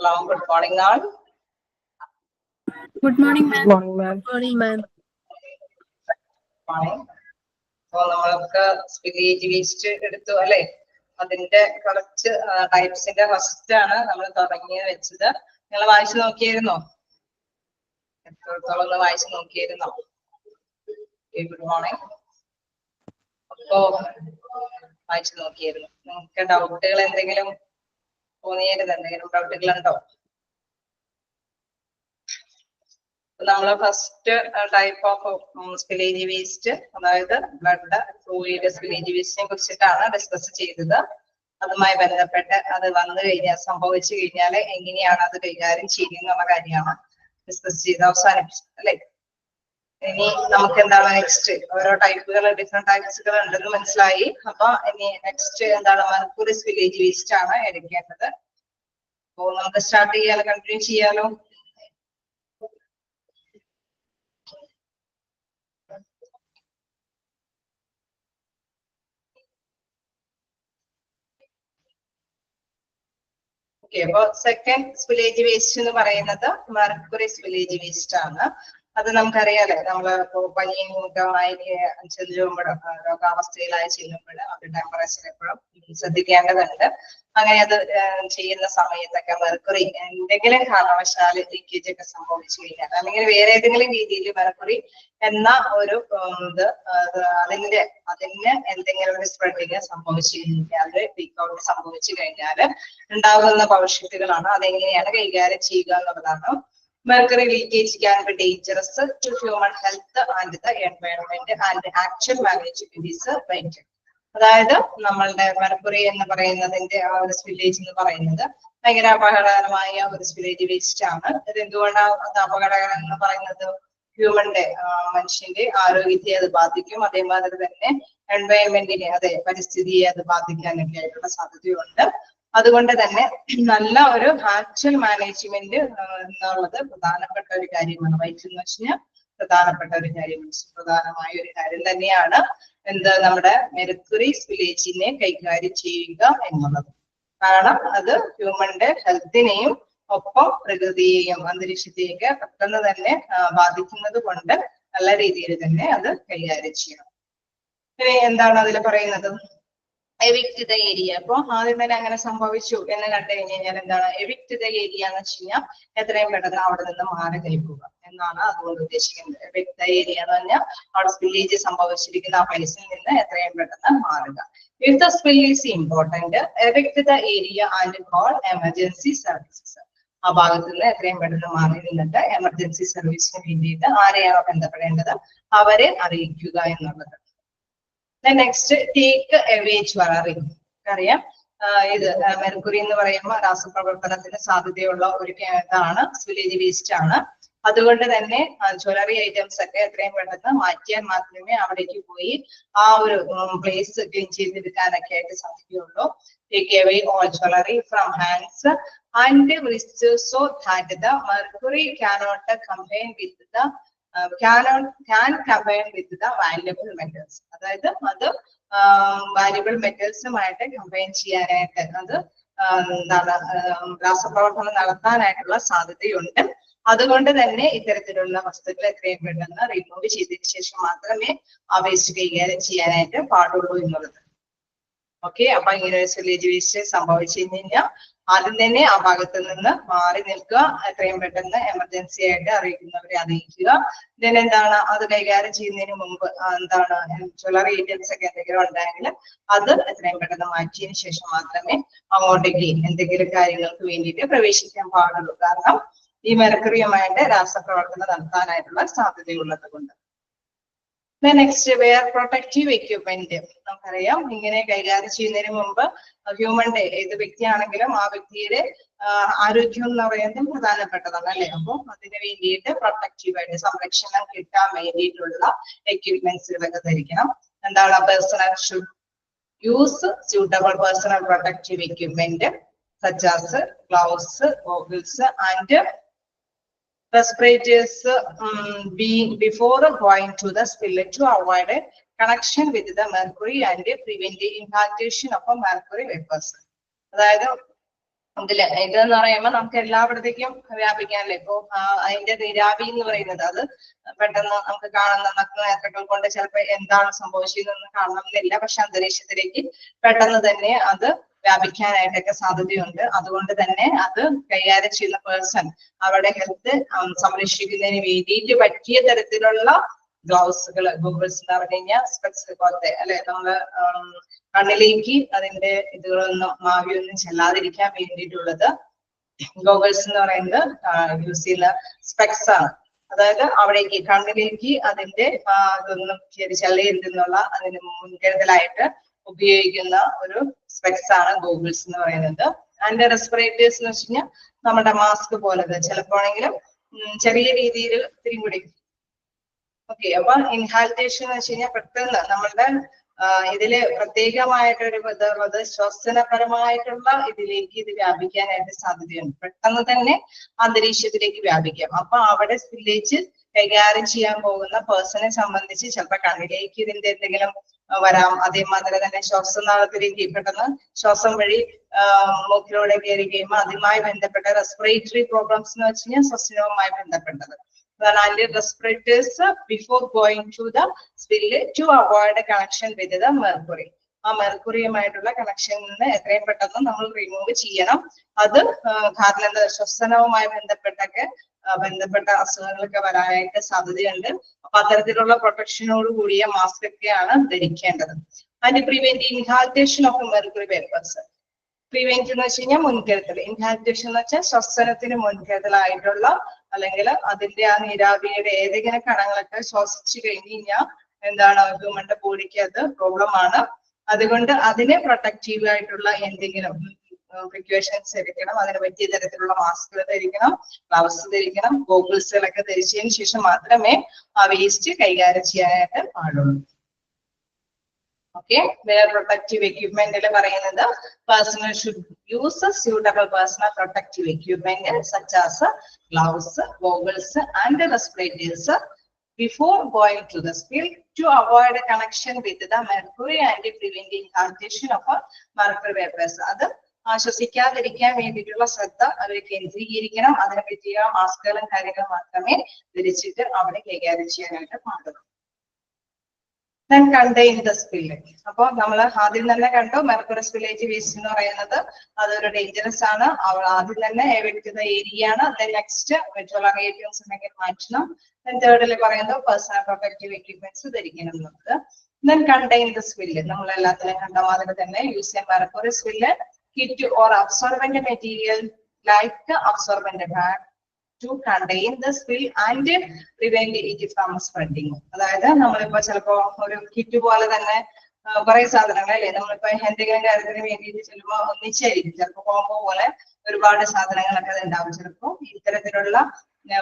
Hello, good morning all. Good morning, ma'am. Good morning, ma'am. Good morning, ma'am. Morning. അപ്പോൾ നമ്മൾക്ക് spillage waste എടുത്തു അല്ലെ. അതിന്റെ കുറച്ച് ടൈപ്സിന്റെ ഫസ്റ്റ് ആണ് നമ്മൾ തുടങ്ങി വെച്ചത്. നിങ്ങൾ വായിച്ചു നോക്കിയിരുന്നോ? എത്രത്തോളം ഒന്ന് വായിച്ചു നോക്കിയിരുന്നോ? Good morning. അപ്പോ വായിച്ചു നോക്കിയിരുന്നു. നിങ്ങൾക്ക് ഡൗട്ടുകൾ എന്തെങ്കിലും തോന്നിയായിരുന്നു? എന്തെങ്കിലും ഡൗട്ടുകൾ ഉണ്ടോ? നമ്മള് first type of spillage waste, അതായത് ബ്ലഡ് ഫ്ലൂയിഡ് സ്പില്ലേജ് വേസ്റ്റിനെ കുറിച്ചിട്ടാണ് ഡിസ്കസ് ചെയ്തത്. അതുമായി ബന്ധപ്പെട്ട് അത് വന്നു കഴിഞ്ഞാൽ സംഭവിച്ചു കഴിഞ്ഞാൽ എങ്ങനെയാണ് അത് കൈകാര്യം ചെയ്യുന്നുള്ള കാര്യമാണ് ഡിസ്കസ് ചെയ്ത് അവസാനിപ്പിച്ചത് അല്ലെ. ഇനി നമുക്ക് എന്താണ് നെക്സ്റ്റ്, ഓരോ ടൈപ്പുകൾ ഡിഫറെന്റ് ടൈപ്സുകൾ ഉണ്ടെന്ന് മനസ്സിലായി. അപ്പൊ ഇനി നെക്സ്റ്റ് എന്താണ്, മെർക്കുറി സ്പില്ലേജ് വേസ്റ്റ് ആണ് എടുക്കേണ്ടത്. അപ്പോ നമുക്ക് സ്റ്റാർട്ട് ചെയ്യാലോ, കണ്ടിന്യൂ ചെയ്യാലോ. അപ്പൊ സെക്കൻഡ് സ്പില്ലേജ് വേസ്റ്റ് എന്ന് പറയുന്നത് മെർക്കുറി സ്പില്ലേജ് വേസ്റ്റ് ആണ്. അത് നമുക്കറിയാലോ, നമ്മള് ഇപ്പോ പനിയുമായി ചെല്ലുമ്പോഴും രോഗാവസ്ഥയിലായി ചെല്ലുമ്പോഴും അത് ടെമ്പറേച്ചർ എപ്പോഴും ശ്രദ്ധിക്കേണ്ടതുണ്ട്. അങ്ങനെ അത് ചെയ്യുന്ന സമയത്തൊക്കെ മെർക്കുറി എന്തെങ്കിലും കാരണവശാല് ലീക്കേജ് ഒക്കെ സംഭവിച്ചു കഴിഞ്ഞാൽ, അല്ലെങ്കിൽ വേറെ ഏതെങ്കിലും രീതിയിൽ മെർക്കുറി എന്ന ഒരു ഇത് അതിന് എന്തെങ്കിലും ഒരു സ്പ്രെഡിങ് സംഭവിച്ചു കഴിഞ്ഞാൽ, ലീക്ക് ഔട്ട് സംഭവിച്ചു കഴിഞ്ഞാൽ ഉണ്ടാകുന്ന ഭവിഷ്യത്തുകളാണ്. അതെങ്ങനെയാണ് കൈകാര്യം ചെയ്യുക എന്നുള്ളതാണ്. Mercury leakage can be dangerous to human health and the environment, and actual management is vital. അതായത് നമ്മളുടെ മെർക്കുറി എന്ന് പറയുന്നതിന്റെ ആ ഒരു സ്പില്ലേജ് എന്ന് പറയുന്നത് ഭയങ്കര അപകടകരമായ ഒരു സ്പില്ലേജ് വേസ്റ്റ് ആണ്. ഇത് എന്തുകൊണ്ടാണ് അത് അപകടകരം എന്ന് പറയുന്നത്? ഹ്യൂമന്റെ മനുഷ്യന്റെ ആരോഗ്യത്തെ അത് ബാധിക്കും. അതേമാതിരി തന്നെ എൻവയോൺമെന്റിനെ, അതെ പരിസ്ഥിതിയെ അത് ബാധിക്കാനൊക്കെ ആയിട്ടുള്ള സാധ്യതയുണ്ട്. അതുകൊണ്ട് തന്നെ നല്ല ഒരു ആക്ച്വൽ മാനേജ്മെന്റ് എന്നുള്ളത് പ്രധാനപ്പെട്ട ഒരു കാര്യമാണ്. വൈറ്റ് എന്ന് വെച്ചാൽ പ്രധാനപ്പെട്ട ഒരു കാര്യമാണ്, പ്രധാനമായ ഒരു കാര്യം തന്നെയാണ് എന്ത്, നമ്മുടെ മെർക്കുറി സ്പില്ലേജിനെ കൈകാര്യം ചെയ്യുക എന്നുള്ളത്. കാരണം അത് ഹ്യൂമന്റെ ഹെൽത്തിനെയും ഒപ്പം പ്രകൃതിയെയും അന്തരീക്ഷത്തെയൊക്കെ പെട്ടെന്ന് തന്നെ ബാധിക്കുന്നത് കൊണ്ട് നല്ല രീതിയിൽ തന്നെ അത് കൈകാര്യം ചെയ്യണം. ഇനി എന്താണ് അതിൽ പറയുന്നത്? Evict the area. അപ്പൊ ആദ്യം തന്നെ അങ്ങനെ സംഭവിച്ചു എന്ന് കണ്ടു കഴിഞ്ഞാൽ എന്താണ് എവിക്ട് ദ ഏരിയ എന്ന് വെച്ച് കഴിഞ്ഞാൽ എത്രയും പെട്ടെന്ന് അവിടെ നിന്ന് മാറി കഴിക്കുക എന്നാണ് അതുകൊണ്ട് ഉദ്ദേശിക്കുന്നത്. എവിക്ട് ദ ഏരിയ എന്ന് പറഞ്ഞാൽ അവിടെ സ്പില്ലേജ് സംഭവിച്ചിരിക്കുന്ന ആ പ്ലേസിൽ നിന്ന് എത്രയും പെട്ടെന്ന് മാറുക. If the spill is important, evict the area and call emergency services. ആ ഭാഗത്ത് നിന്ന് എത്രയും പെട്ടെന്ന് മാറി നിന്നിട്ട് എമർജൻസി സർവീസിന് വേണ്ടിയിട്ട് ആരെയാണോ ബന്ധപ്പെടേണ്ടത് അവരെ അറിയിക്കുക എന്നുള്ളത്. Next take away jewellery. അറിയാം, ഇത് മെർക്കുറി എന്ന് പറയുമ്പോൾ രാസപ്രവർത്തനത്തിന് സാധ്യതയുള്ള ഒരു ഇതാണ്, സ്പില്ലേജ് വേസ്റ്റ് ആണ്. അതുകൊണ്ട് തന്നെ ജ്വല്ലറി ഐറ്റംസ് ഒക്കെ എത്രയും പെട്ടെന്ന് മാറ്റിയാൽ മാത്രമേ അവിടേക്ക് പോയി ആ ഒരു പ്ലേസ് ക്ലീൻ ചെയ്തെടുക്കാനൊക്കെ ആയിട്ട് സാധിക്കുകയുള്ളൂ. Take away all jewellery from hands and wrist so that the mercury cannot combine with the can combine with the valuable metals. അതായത് അത് വാല്യുബിൾ മെറ്റൽസുമായിട്ട് കമ്പൈൻ ചെയ്യാനായിട്ട്, അത് രാസപ്രവർത്തനം നടത്താനായിട്ടുള്ള സാധ്യതയുണ്ട്. അതുകൊണ്ട് തന്നെ ഇത്തരത്തിലുള്ള വസ്തുക്കൾ എത്രയും പെട്ടെന്ന് റിമൂവ് ചെയ്തതിനു ശേഷം മാത്രമേ ആ വേസ്റ്റ് കൈകാര്യം ചെയ്യാനായിട്ട് പാടുള്ളൂ എന്നുള്ളത്. ഓക്കെ, അപ്പൊ ഇങ്ങനെ ഒരു സ്പില്ലേജ് വേസ്റ്റ് സംഭവിച്ചു കഴിഞ്ഞാൽ ആദ്യം തന്നെ ആ ഭാഗത്ത് നിന്ന് മാറി നിൽക്കുക, എത്രയും പെട്ടെന്ന് എമർജൻസി ആയിട്ട് അറിയിക്കുന്നവരെ അറിയിക്കുക. എന്താണ് അത് കൈകാര്യം ചെയ്യുന്നതിന് മുമ്പ് എന്താണ് ജ്വല്ലറി ഐറ്റംസ് ഒക്കെ എന്തെങ്കിലും ഉണ്ടെങ്കിൽ അത് എത്രയും പെട്ടെന്ന് മാറ്റിയതിനു ശേഷം മാത്രമേ അങ്ങോട്ടേക്ക് എന്തെങ്കിലും കാര്യങ്ങൾക്ക് വേണ്ടിയിട്ട് പ്രവേശിക്കാൻ പാടുള്ളൂ. കാരണം ഈ മെർക്കുറിയുമായിട്ട് രാസപ്രവർത്തനം നടത്താനായിട്ടുള്ള സാധ്യതയുള്ളത് കൊണ്ട്. Next wear protective equipment. നമുക്കറിയാം, ഇങ്ങനെ കൈകാര്യം ചെയ്യുന്നതിന് മുമ്പ് ഹ്യൂമന്റെ ഏത് വ്യക്തിയാണെങ്കിലും ആ വ്യക്തിയുടെ ആരോഗ്യം എന്ന് പറയുന്നത് പ്രധാനപ്പെട്ടതാണ് അല്ലെ. അപ്പൊ അതിന് വേണ്ടിയിട്ട് പ്രൊട്ടക്റ്റീവായിട്ട് സംരക്ഷണം കിട്ടാൻ വേണ്ടിയിട്ടുള്ള എക്യുപ്മെന്റ്സുകളൊക്കെ ധരിക്കണം. എന്താണ്, personal should use suitable personal protective equipment such as gloves, goggles and respirators before going to the spill to avoid a connection with the mercury and prevent the implantation of mercury vapors. അതായത് ഇതെന്ന് പറയുമ്പോൾ നമുക്ക് എല്ലായിടത്തേക്കും വ്യാപിക്കാനല്ലേ. ഇപ്പൊ അതിന്റെ നീരാവി എന്ന് പറയുന്നത് അത് പെട്ടെന്ന് നമുക്ക് കാണുന്ന നഗ്നനേത്രങ്ങൾ കൊണ്ട് ചിലപ്പോൾ എന്താണ് സംഭവിച്ചതെന്ന് കാണണമെന്നില്ല. പക്ഷെ അന്തരീക്ഷത്തിലേക്ക് പെട്ടെന്ന് തന്നെ അത് വ്യാപിക്കാനായിട്ടൊക്കെ സാധ്യതയുണ്ട്. അതുകൊണ്ട് തന്നെ അത് കൈകാര്യം ചെയ്യുന്ന പേഴ്സൺ അവരുടെ ഹെൽത്ത് സംരക്ഷിക്കുന്നതിന് വേണ്ടിയിട്ട് പറ്റിയ തരത്തിലുള്ള ഗ്ലൗസുകൾ, ഗൂഗിൾസ് എന്ന് പറഞ്ഞു കഴിഞ്ഞാൽ സ്പെക്സ് പോലത്തെ അല്ലെ, നമ്മള് കണ്ണിലേക്ക് അതിന്റെ ഇതുകളൊന്നും മാവിയൊന്നും ചെല്ലാതിരിക്കാൻ വേണ്ടിയിട്ടുള്ളത് ഗോഗിൾസ് എന്ന് പറയുന്നത് യൂസ് ചെയ്യുന്ന സ്പെക്സ് ആണ്. അതായത് അവിടേക്ക് കണ്ണിലേക്ക് അതിന്റെ ഇതൊന്നും ചെല്ലരുതെന്നുള്ള അതിന് മുൻകരുതലായിട്ട് ഉപയോഗിക്കുന്ന ഒരു സ്പെക്സ് ആണ് ഗോഗിൾസ് എന്ന് പറയുന്നത്. അതിന്റെ റെസ്പിറേറ്റേഴ്സ് എന്ന് വെച്ച് കഴിഞ്ഞാൽ നമ്മുടെ മാസ്ക് പോലത് ചിലപ്പോഴെങ്കിലും ചെറിയ രീതിയിൽ തിരിമുടി. ഓക്കെ, അപ്പൊ ഇൻഹാലിറ്റേഷൻ എന്ന് വെച്ച് കഴിഞ്ഞാൽ പെട്ടെന്ന് നമ്മളുടെ ഇതില് പ്രത്യേകമായിട്ടൊരു ശ്വസനപരമായിട്ടുള്ള ഇതിലേക്ക് ഇത് വ്യാപിക്കാനായിട്ട് സാധ്യതയുണ്ട്. പെട്ടെന്ന് തന്നെ അന്തരീക്ഷത്തിലേക്ക് വ്യാപിക്കാം. അപ്പൊ അവിടെ സ്പില്ലേജ് കൈകാര്യം ചെയ്യാൻ പോകുന്ന പേഴ്സണെ സംബന്ധിച്ച് ചിലപ്പോൾ കണ്ണിലേക്ക് ഇതിന്റെ എന്തെങ്കിലും വരാം. അതേമാതിരി തന്നെ ശ്വാസനാളത്തിലേക്ക് പെട്ടെന്ന് ശ്വാസം വഴി മൂക്കിലൂടെ കയറി കഴിയുമ്പോൾ അതുമായി ബന്ധപ്പെട്ട റെസ്പിറേറ്ററി പ്രോബ്ലംസ് എന്ന് വെച്ച് കഴിഞ്ഞാൽ ശ്വസനവുമായി ബന്ധപ്പെട്ടത്. And respirators before going to the spill to avoid a connection with the mercury. ആ മെർക്കുറിയുമായിട്ടുള്ള കണക്ഷനിൽ നിന്ന് എത്രയും പെട്ടെന്ന് നമ്മൾ റിമൂവ് ചെയ്യണം. അത് കാരണം എന്താ, ശ്വസനവുമായി ബന്ധപ്പെട്ട അസുഖങ്ങളൊക്കെ വരാനായിട്ട് സാധ്യതയുണ്ട്. അപ്പൊ അത്തരത്തിലുള്ള പ്രൊട്ടക്ഷനോട് കൂടിയ മാസ്ക് ഒക്കെയാണ് ധരിക്കേണ്ടത്. And prevent inhalation of mercury vapours. Prevent എന്ന് വെച്ച് കഴിഞ്ഞാൽ മുൻകരുതൽ. ഇൻഹാലിറ്റേഷൻ എന്ന് വെച്ചാൽ ശ്വസനത്തിന് മുൻകരുതലായിട്ടുള്ള, അല്ലെങ്കിൽ അതിന്റെ ആ നീരാവിയുടെ ഏതെങ്കിലും കണങ്ങളൊക്കെ ശ്വസിച്ചു കഴിഞ്ഞ് കഴിഞ്ഞാൽ എന്താണ് ഹ്യൂമന്റെ ബോഡിക്ക് അത് പ്രോബ്ലം ആണ്. അതുകൊണ്ട് അതിനെ പ്രൊട്ടക്റ്റീവ് ആയിട്ടുള്ള എന്തെങ്കിലും പ്രിക്കോഷൻസ് ധരിക്കണം. അതിന് പറ്റിയ തരത്തിലുള്ള മാസ്കുകൾ ധരിക്കണം, ഗ്ലൗസ് ധരിക്കണം, ഗോഗിൾസുകളൊക്കെ ധരിച്ചതിന് ശേഷം മാത്രമേ ആ വേസ്റ്റ് കൈകാര്യം ചെയ്യാനായിട്ട് പാടുള്ളൂ. Okay, their protective equipment പറയുന്നത് personal should use suitable personal protective equipment such as gloves, goggles and respirators before going to the spill to avoid a connection with the mercury and prevent inhalation of mercury vapors. അത് ശ്വസിക്കാതിരിക്കാൻ വേണ്ടിയിട്ടുള്ള ശ്രദ്ധ അവർ കേന്ദ്രീകരിക്കണം. അതിനെ പറ്റിയ മാസ്കുകളും കാര്യങ്ങളും മാത്രമേ ധരിച്ചിട്ട് അവിടെ കൈകാര്യം ചെയ്യാനായിട്ട് പാടുള്ളൂ. Then contain the spillage. അപ്പൊ നമ്മൾ ആദ്യം തന്നെ കണ്ടു മെർക്കുറി സ്പില്ലേജ് വേസ്റ്റ് എന്ന് പറയുന്നത് അതൊരു ഡേഞ്ചറസ് ആണ്. ആദ്യം തന്നെ എവിക്ട് ഏരിയ ആണ്. നെക്സ്റ്റ് മെട്രോളാങ് ഏരിയൻസ് ഉണ്ടെങ്കിൽ മാറ്റണം. തേർഡിൽ പറയുന്നത് പേഴ്സണൽ പ്രൊട്ടക്റ്റീവ് എക്യുപ്മെന്റ്സ് ധരിക്കണം എന്നുള്ളത്. Then contain the spill. നമ്മൾ എല്ലാത്തിലും കണ്ട മാതിരി തന്നെ യൂസ് ചെയ്യാൻ mercury spill kit or absorbent material like absorbent bag to contain the spill and prevent it from spreading. അതായത് നമ്മളിപ്പോ ചിലപ്പോ ഒരു കിറ്റ് പോലെ തന്നെ കുറെ സാധനങ്ങൾ അല്ലേ, നമ്മളിപ്പോ എന്തെങ്കിലും കാര്യത്തിന് വേണ്ടിയിട്ട് ചെല്ലുമ്പോൾ ഒന്നിച്ചായിരിക്കും. ചിലപ്പോ കോമ്പോ പോലെ ഒരുപാട് സാധനങ്ങളൊക്കെ ഉണ്ടാവും. ചിലപ്പോൾ ഇത്തരത്തിലുള്ള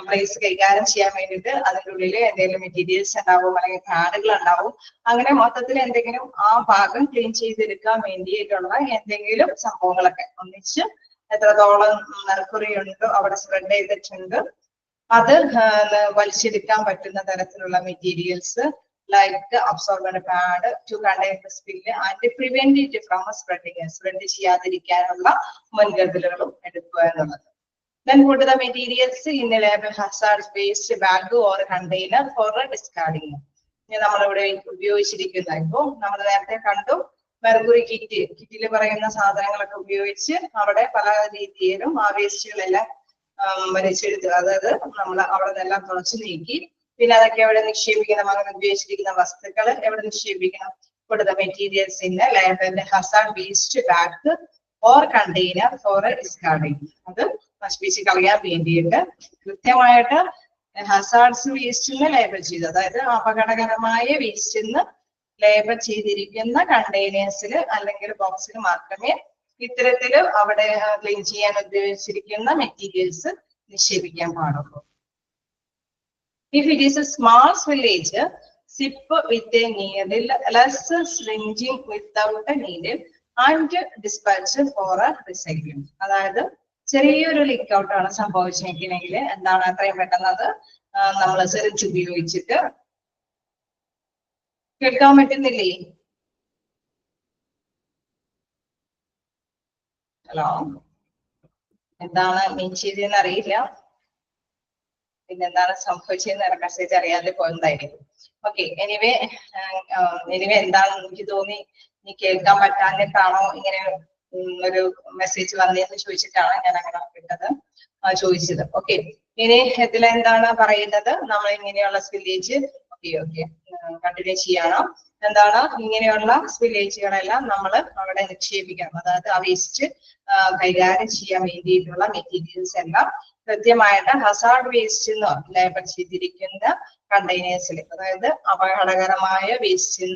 പ്ലേസ് കൈകാര്യം ചെയ്യാൻ വേണ്ടിയിട്ട് അതിൻ്റെ ഉള്ളിൽ എന്തെങ്കിലും മെറ്റീരിയൽസ് ഉണ്ടാവും, അല്ലെങ്കിൽ പാഡുകൾ ഉണ്ടാവും. അങ്ങനെ മൊത്തത്തിൽ എന്തെങ്കിലും ആ ഭാഗം ക്ലീൻ ചെയ്തെടുക്കാൻ വേണ്ടിയിട്ടുള്ള എന്തെങ്കിലും സംഭവങ്ങളൊക്കെ ഒന്നിച്ച് എത്രത്തോളം മെർക്കുറി ഉണ്ട് അവിടെ സ്പ്രെഡ് ചെയ്തിട്ടുണ്ട് അത് വലിച്ചെടുക്കാൻ പറ്റുന്ന തരത്തിലുള്ള materials like absorbent pad to contain the spill and prevent it from spreading. Spread ചെയ്യാതിരിക്കാനുള്ള മുൻകരുതലുകളും എടുക്കുക എന്നുള്ളത്. Then put the materials in a label hazard waste bag or container for discarding. നമ്മളിവിടെ ഉപയോഗിച്ചിരിക്കുന്ന ഇപ്പോ നമ്മൾ നേരത്തെ കണ്ടു മെർക്കുറി കിറ്റിൽ പറയുന്ന സാധനങ്ങളൊക്കെ ഉപയോഗിച്ച് അവിടെ പല രീതിയിലും ആ വേസ്റ്റുകളെല്ലാം വലിച്ചെടുത്ത്, അതായത് നമ്മൾ അവിടെ നിന്നെല്ലാം തുളച്ചു നീക്കി പിന്നെ അതൊക്കെ എവിടെ നിക്ഷേപിക്കണം, അങ്ങനെ ഉപയോഗിച്ചിരിക്കുന്ന വസ്തുക്കൾ എവിടെ നിക്ഷേപിക്കണം. കൊടുത്ത materials in labelled hazard waste bag or container for discarding. അത് നശിപ്പിച്ച് കളയാൻ വേണ്ടിയിട്ട് കൃത്യമായിട്ട് ഹസാർഡ്സ് വേസ്റ്റ് ലേബൽ ചെയ്തു, അതായത് അപകടകരമായ വേസ്റ്റ് ലേബൽ ചെയ്തിരിക്കുന്ന കണ്ടെയ്നേഴ്സിൽ അല്ലെങ്കിൽ ബോക്സിൽ മാത്രമേ ഇത്തരത്തില് അവിടെ ക്ലീൻ ചെയ്യാൻ ഉപയോഗിച്ചിരിക്കുന്ന മെറ്റീരിയൽസ് നിക്ഷേപിക്കാൻ പാടുള്ളൂ. If it is a small spillage, sip with a needle, less syringing without a needle and dispatch for a recycling. അതായത് ചെറിയൊരു ലീക്ക് ഔട്ട് ആണ് സംഭവിച്ചിരിക്കണമെങ്കിൽ എന്താണ് അത്രയും പെട്ടെന്നത് നമ്മൾ സിറിഞ്ച് ഉപയോഗിച്ചിട്ട്. കേൾക്കാൻ പറ്റുന്നില്ലേ? ഹലോ, എന്താണ് മീൻ ചെയ്തതെന്ന് അറിയില്ല, പിന്നെ എന്താണ് സംഭവിച്ചതെന്ന് മെസ്സേജ് അറിയാതെ പോയതായിരിക്കും. ഓക്കെ, എനിവേ എന്താണെന്ന് എനിക്ക് തോന്നി ഇനി കേൾക്കാൻ പറ്റാഞ്ഞിട്ടാണോ ഇങ്ങനെ ഒരു മെസ്സേജ് വന്നതെന്ന് ചോദിച്ചിട്ടാണ് ഞാൻ അങ്ങനെ വിട്ടത് ചോദിച്ചത്. ഓക്കെ, ഇനി ഇതിലെന്താണ് പറയുന്നത്, നമ്മൾ ഇങ്ങനെയുള്ള സ്പില്ലേജ് കണ്ടിന്യൂ ചെയ്യണം. എന്താണ് ഇങ്ങനെയുള്ള സ്പില്ലേജുകളെല്ലാം നമ്മൾ അവിടെ നിക്ഷേപിക്കണം. അതായത് ആ വേസ്റ്റ് കൈകാര്യം ചെയ്യാൻ വേണ്ടിയിട്ടുള്ള മെറ്റീരിയൽസ് എല്ലാം കൃത്യമായിട്ട് ഹസാർഡ് വേസ്റ്റ് എന്ന് ലേബൽ ചെയ്തിരിക്കുന്ന കണ്ടെയ്നേഴ്സിൽ, അതായത് അപകടകരമായ വേസ്റ്റ്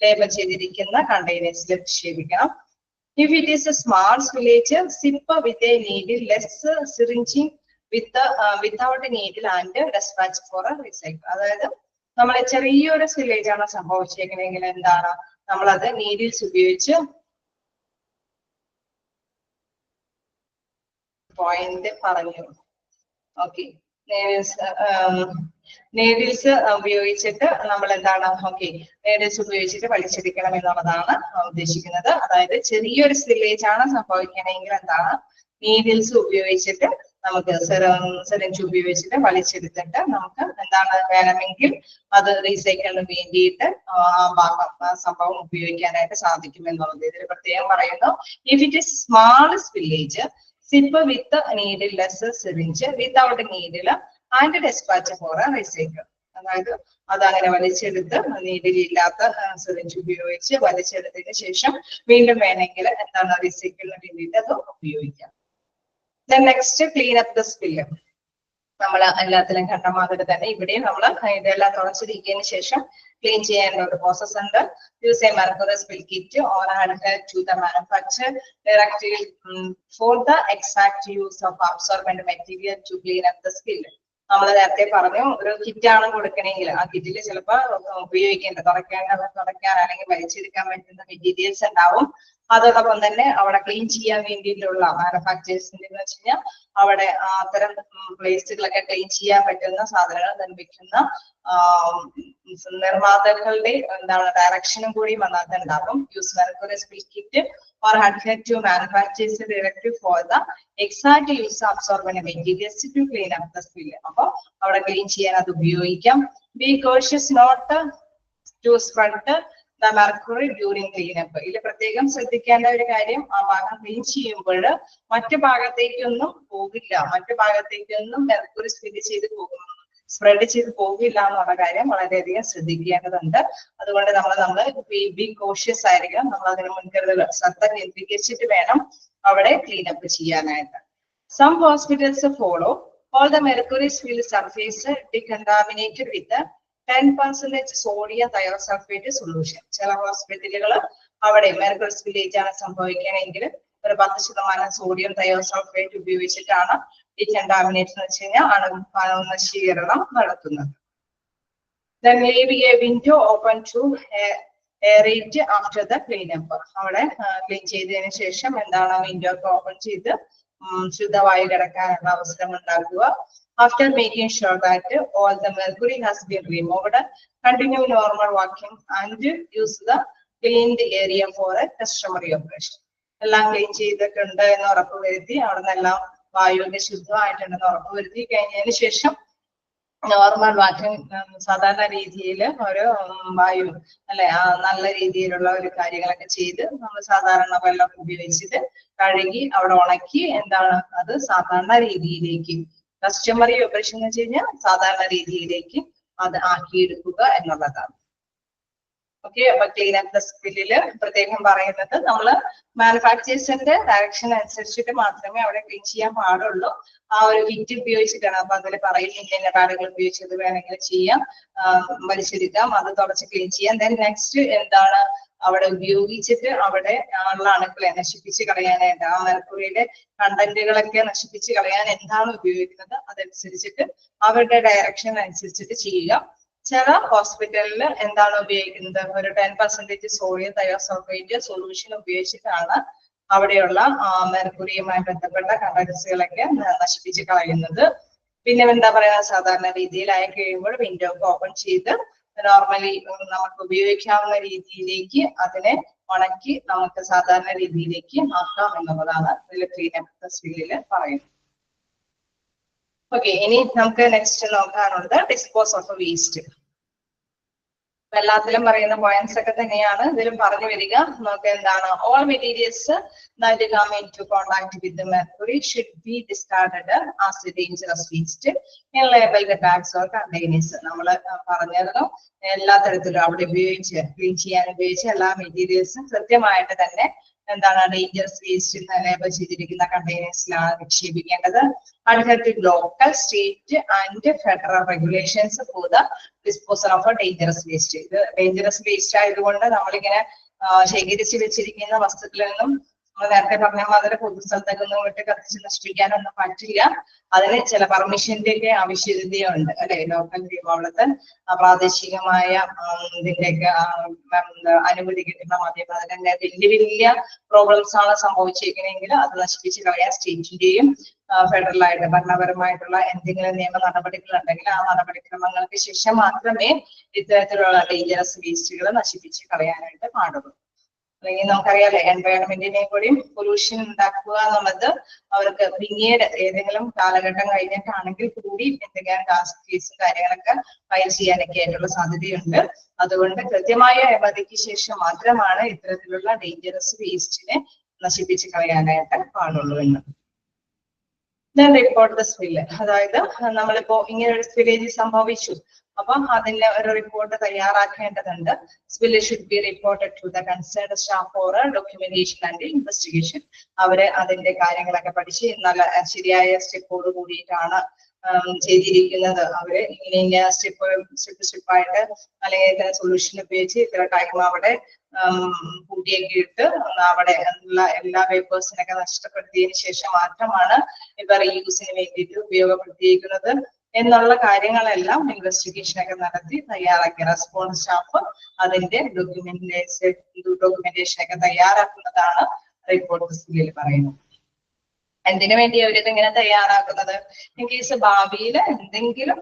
ലേബൽ ചെയ്തിരിക്കുന്ന കണ്ടെയ്നേഴ്സിൽ നിക്ഷേപിക്കണം. If it is a small spillage, sip with a needle, less syringing without a needle and dispatch for a recycle. അതായത് നമ്മൾ ചെറിയൊരു സ്പില്ലേജ് ആണ് സംഭവിച്ചേക്കണമെങ്കിൽ എന്താണ്, നമ്മളത് നീഡിൽസ് ഉപയോഗിച്ച് പോയിന്റ് പറഞ്ഞു. ഓക്കെ, നീഡിൽസ് ഉപയോഗിച്ചിട്ട് നമ്മൾ എന്താണ് നീഡിൽസ് ഉപയോഗിച്ചിട്ട് വലിച്ചെടുക്കണം എന്നുള്ളതാണ് ഉദ്ദേശിക്കുന്നത്. അതായത് ചെറിയൊരു സ്പില്ലേജ് ആണ് സംഭവിക്കണമെങ്കിൽ എന്താണ് നീഡിൽസ് ഉപയോഗിച്ചിട്ട് നമുക്ക് സിറിഞ്ച് ഉപയോഗിച്ചിട്ട് വലിച്ചെടുത്തിട്ട് നമുക്ക് എന്താണ് വേണമെങ്കിൽ അത് റീസൈക്കിളിന് വേണ്ടിയിട്ട് ആ സംഭവം ഉപയോഗിക്കാനായിട്ട് സാധിക്കും എന്നുള്ളത് ഇതിൽ പ്രത്യേകം പറയുന്നു. If it is small spillage, sip with needleless syringe without needle and dispatch for recycle. അതായത് അതങ്ങനെ വലിച്ചെടുത്ത് നീഡിലില്ലാത്ത സിറിഞ്ച് ഉപയോഗിച്ച് വലിച്ചെടുത്തതിന് ശേഷം വീണ്ടും വേണമെങ്കിൽ എന്താണ് റീസൈക്കിളിന് വേണ്ടിയിട്ട് അത് ഉപയോഗിക്കാം. Next clean up the spill. നമ്മൾ എല്ലാത്തിലും കണ്ട മാതിരി തന്നെ ഇവിടെയും നമ്മൾ ഇതെല്ലാം തുറച്ചിരിക്കുന്നതിന് ശേഷം ക്ലീൻ ചെയ്യേണ്ട ഒരു പ്രോസസ് ഉണ്ട്. Use A mercury spill kit or add to the manufacture directly for the exact use of absorbent material to clean up the spill. നമ്മൾ നേരത്തെ പറഞ്ഞു ഒരു കിറ്റാണ് കൊടുക്കണമെങ്കിൽ ആ കിറ്റിൽ ചിലപ്പോൾ തുടയ്ക്കാൻ അല്ലെങ്കിൽ വലിച്ചെടുക്കാൻ പറ്റുന്ന മെറ്റീരിയൽസ് ഉണ്ടാവും. അതോടൊപ്പം തന്നെ അവിടെ ക്ലീൻ ചെയ്യാൻ വേണ്ടിയിട്ടുള്ള മാനുഫാക്ചേഴ്സിന്റെ എന്ന് വെച്ച് കഴിഞ്ഞാൽ അവിടെ അത്തരം പ്ലേസുകളൊക്കെ ക്ലീൻ ചെയ്യാൻ പറ്റുന്ന സാധനങ്ങൾ നിർമ്മിക്കുന്ന നിർമ്മാതാക്കളുടെ എന്താണ് ഡയറക്ഷനും കൂടി വന്നത് ഉണ്ടാകും. Use mercury spill kit or adhere to manufacturers directive for the exact use of absorbent materials to clean up the spill. അപ്പൊ അവിടെ ക്ലീൻ ചെയ്യാൻ അത് ഉപയോഗിക്കാം. Be cautious not to spread the mercury during cleanup. ഇതിൽ പ്രത്യേകം ശ്രദ്ധിക്കേണ്ട ഒരു കാര്യം, ആ ഭാഗം ക്ലീൻ ചെയ്യുമ്പോൾ മറ്റു ഭാഗത്തേക്കൊന്നും പോകില്ല, മറ്റു ഭാഗത്തേക്കൊന്നും മെർക്കുറി സ്പ്രെഡ് ചെയ്ത് പോകില്ല എന്നുള്ള കാര്യം വളരെയധികം ശ്രദ്ധിക്കേണ്ടതുണ്ട്. അതുകൊണ്ട് നമ്മൾ ബി കോഷ്യസ് ആയിരിക്കണം. നമ്മൾ അതിന് മുൻകരുതൽ ശ്രദ്ധ കേന്ദ്രീകരിച്ചിട്ട് വേണം അവിടെ ക്ലീനപ്പ് ചെയ്യാനായിട്ട്. Some hospitals follow all the mercury spill surface decontaminated with 10% sodium thiosulfate solution. ചില ഹോസ്പിറ്റലുകൾ അവിടെ മെർക്കുറി സ്പില്ലേജ് ആണ് സംഭവിക്കണമെങ്കിൽ ഒരു 10% സോഡിയം തയോസൾഫേറ്റ് ഉപയോഗിച്ചിട്ടാണ് ഡീകണ്ടാമിനേറ്റ് എന്ന് വെച്ച് കഴിഞ്ഞാൽ നശീകരണം നടത്തുന്നത്. Then leaving a window open to aerate after the cleanup. അവിടെ ക്ലീൻ ചെയ്തതിനു ശേഷം എന്താണ് വിൻഡോ ഒക്കെ ഓപ്പൺ ചെയ്ത് ശുദ്ധവായു കിടക്കാനുള്ള അവസരം ഉണ്ടാക്കുക. After making sure that all the mercury has been removed, continue normal walking and use the cleaned area for a customary operation. എല്ലാം ക്ലീൻ ചെയ്തിട്ടുണ്ട് എന്ന് ഉറപ്പുവരുത്തി അവിടെ നിന്നെല്ലാം വായുവിന്റെ ശുദ്ധമായിട്ടുണ്ടെന്ന് ഉറപ്പുവരുത്തി കഴിഞ്ഞതിന് ശേഷം നോർമൽ വാക്കിംഗ് സാധാരണ രീതിയിൽ ഒരു വായു അല്ലെ നല്ല രീതിയിലുള്ള ഒരു കാര്യങ്ങളൊക്കെ ചെയ്ത് നമ്മൾ സാധാരണ വെള്ളം ഉപയോഗിച്ചിട്ട് കഴുകി അവിടെ ഉണക്കി എന്താണ് അത് സാധാരണ രീതിയിലേക്ക് കസ്റ്റമറി ഓപ്പറേഷൻ എന്ന് വെച്ച് കഴിഞ്ഞാൽ സാധാരണ രീതിയിലേക്ക് അത് ആക്കിയെടുക്കുക എന്നുള്ളതാണ്. ഓക്കെ, അപ്പൊ ക്ലീൻ അപ്പ് ദ സ്പില്ലില് പ്രത്യേകം പറയുന്നത് നമ്മൾ മാനുഫാക്ചേഴ്സിന്റെ ഡയറക്ഷൻ അനുസരിച്ചിട്ട് മാത്രമേ അവിടെ ക്ലീൻ ചെയ്യാൻ പാടുള്ളൂ. ആ ഒരു കിറ്റ് ഉപയോഗിച്ചിട്ടാണ്. അപ്പൊ അതിൽ പറയും ഇന്ന പാടുകൾ ഉപയോഗിച്ചത് വേണമെങ്കിൽ ചെയ്യാം, വലിച്ചെടുക്കാം, അത് തുടച്ച് ക്ലീൻ ചെയ്യാം. ദെൻ നെക്സ്റ്റ് എന്താണ് അവിടെ ഉപയോഗിച്ചിട്ട് അവിടെ ഉള്ള അണുക്കളെ നശിപ്പിച്ച് കളയാനായിട്ട് ആ മെർക്കുറിയുടെ കണ്ടന്റുകളൊക്കെ നശിപ്പിച്ച് കളയാൻ എന്താണ് ഉപയോഗിക്കുന്നത് അതനുസരിച്ചിട്ട് അവരുടെ ഡയറക്ഷൻ അനുസരിച്ചിട്ട് ചെയ്യുക. ചില ഹോസ്പിറ്റലിൽ എന്താണ് ഉപയോഗിക്കുന്നത് ഒരു 10% സോഡിയം തയോസൾഫേറ്റ് സൊല്യൂഷൻ ഉപയോഗിച്ചിട്ടാണ് അവിടെയുള്ള മെർക്കുറിയുമായി ബന്ധപ്പെട്ട കണ്ടൻസുകളൊക്കെ നശിപ്പിച്ച് കളയുന്നത്. പിന്നെ എന്താ പറയാ സാധാരണ രീതിയിലായി കഴിയുമ്പോൾ വിൻഡോ ഒക്കെ ഓപ്പൺ ചെയ്ത് നോർമലി നമുക്ക് ഉപയോഗിക്കാവുന്ന രീതിയിലേക്ക് അതിനെ ഉണക്കി നമുക്ക് സാധാരണ രീതിയിലേക്ക് ആക്കാം എന്നുള്ളതാണ് ഇതിൽ ക്ലീൻ അപ്പ് സ്കില്ലിൽ പറയുന്നത്. ഓക്കെ, ഇനി നമുക്ക് നെക്സ്റ്റ് നോക്കാനുള്ളത് ഡിസ്പോസ് ഓഫ് വേസ്റ്റ്. എല്ലാത്തിലും പറയുന്ന പോയിന്റ്സ് ഒക്കെ തന്നെയാണ് ഇതിലും പറഞ്ഞു വരിക. നമുക്ക് എന്താണ്, all materials that come into contact with the mercury should be discarded as a dangerous waste in labeled bags or containers. നമ്മൾ പറഞ്ഞിരുന്നു എല്ലാ തരത്തിലും അവിടെ ഉപയോഗിച്ച് ക്ലീൻ ചെയ്യാൻ ഉപയോഗിച്ച് എല്ലാ മെറ്റീരിയൽസും കൃത്യമായിട്ട് തന്നെ എന്താണ് ഡേഞ്ചറസ് വേസ്റ്റ് ലേബൽ ചെയ്തിരിക്കുന്ന കണ്ടെയ്നേഴ്സിലാണ് നിക്ഷേപിക്കേണ്ടത്. adhere to local, state and federal regulations for the disposal of a dangerous waste. ഇത് ഡേഞ്ചറസ് വേസ്റ്റ് ആയതുകൊണ്ട് നമ്മളിങ്ങനെ ശേഖരിച്ച് വെച്ചിരിക്കുന്ന വസ്തുക്കളിൽ നിന്നും നമ്മൾ നേരത്തെ പറഞ്ഞ മാതിരി പൊതുസ്ഥലത്തൊക്കെ ഒന്നും വിട്ട് കത്തിച്ച് നശിപ്പിക്കാനൊന്നും പറ്റില്ല. അതിന് ചില പെർമിഷന്റെ ഒക്കെ ആവശ്യകതയുണ്ട് അല്ലെ. ലോക്കൽ അവിടുത്തെ പ്രാദേശികമായ ഇതിന്റെയൊക്കെ അനുമതി കിട്ടുന്ന മാധ്യമം. അതിന്റെ വലിയ വലിയ പ്രോബ്ലംസ് ആണ് സംഭവിച്ചിരിക്കണമെങ്കിൽ അത് നശിപ്പിച്ച് കളയാൻ സ്റ്റേറ്റിന്റെയും ഫെഡറലായിട്ട് ഭരണപരമായിട്ടുള്ള എന്തെങ്കിലും നിയമ നടപടികൾ ഉണ്ടെങ്കിൽ ആ നടപടിക്രമങ്ങൾക്ക് ശേഷം മാത്രമേ ഇത്തരത്തിലുള്ള ഡേഞ്ചറസ് വേസ്റ്റുകൾ നശിപ്പിച്ച് കളയാനായിട്ട് പാടുള്ളൂ. അല്ലെങ്കിൽ നമുക്കറിയാലോ എൻവയോൺമെന്റിനെയും കൂടി പൊല്യൂഷൻ ഉണ്ടാക്കുക എന്നുള്ളത് അവർക്ക് പിന്നീട് ഏതെങ്കിലും കാലഘട്ടം കഴിഞ്ഞിട്ടാണെങ്കിൽ കൂടി എന്തെങ്കിലും കേസും കാര്യങ്ങളൊക്കെ ഫയൽ ചെയ്യാനൊക്കെ ആയിട്ടുള്ള സാധ്യതയുണ്ട്. അതുകൊണ്ട് കൃത്യമായ അനുമതിക്ക് ശേഷം മാത്രമാണ് ഇത്തരത്തിലുള്ള ഡേഞ്ചറസ് വേസ്റ്റിനെ നശിപ്പിച്ച് കളയാനായിട്ട് പാടുള്ളൂ എന്ന്. റിപ്പോർട്ട് ദ സ്പില്ല്, അതായത് നമ്മളിപ്പോ ഇങ്ങനെ ഒരു സ്പില്ലേജ് സംഭവിച്ചു, അപ്പം അതിന്റെ ഒരു റിപ്പോർട്ട് തയ്യാറാക്കേണ്ടതുണ്ട്. Spill should be reported to the concerned staff for documentation and investigation. അവര് അതിന്റെ കാര്യങ്ങളൊക്കെ പഠിച്ച് നല്ല ശരിയായ സ്റ്റെപ്പോട് കൂടിയിട്ടാണ് ചെയ്തിരിക്കുന്നത്. അവര് ഇങ്ങനെ സ്റ്റെപ്പായിട്ട് അല്ലെങ്കിൽ സൊല്യൂഷൻ ഉപയോഗിച്ച് ഇത്ര ടൈം അവിടെ കൂട്ടിയൊക്കെ ഇട്ട് അവിടെ എല്ലാ പേപ്പേഴ്സിനൊക്കെ നഷ്ടപ്പെടുത്തിയതിനു ശേഷം മാത്രമാണ് ഇവർ റീയൂസിന് വേണ്ടിയിട്ട് ഉപയോഗപ്പെടുത്തിയിരിക്കുന്നത് എന്നുള്ള കാര്യങ്ങളെല്ലാം ഇൻവെസ്റ്റിഗേഷൻ ഒക്കെ നടത്തി തയ്യാറാക്കി റെസ്പോൺസ് സ്റ്റാഫ് അതിന്റെ ഡോക്യുമെന്റേഷൻ ഒക്കെ തയ്യാറാക്കുന്നതാണ് റിപ്പോർട്ട് സ്കില്ലിൽ പറയുന്നത്. എന്തിനു വേണ്ടി അവരിതിങ്ങനെ തയ്യാറാക്കുന്നത്? ഇൻ കേസ് ഭാവിയിൽ എന്തെങ്കിലും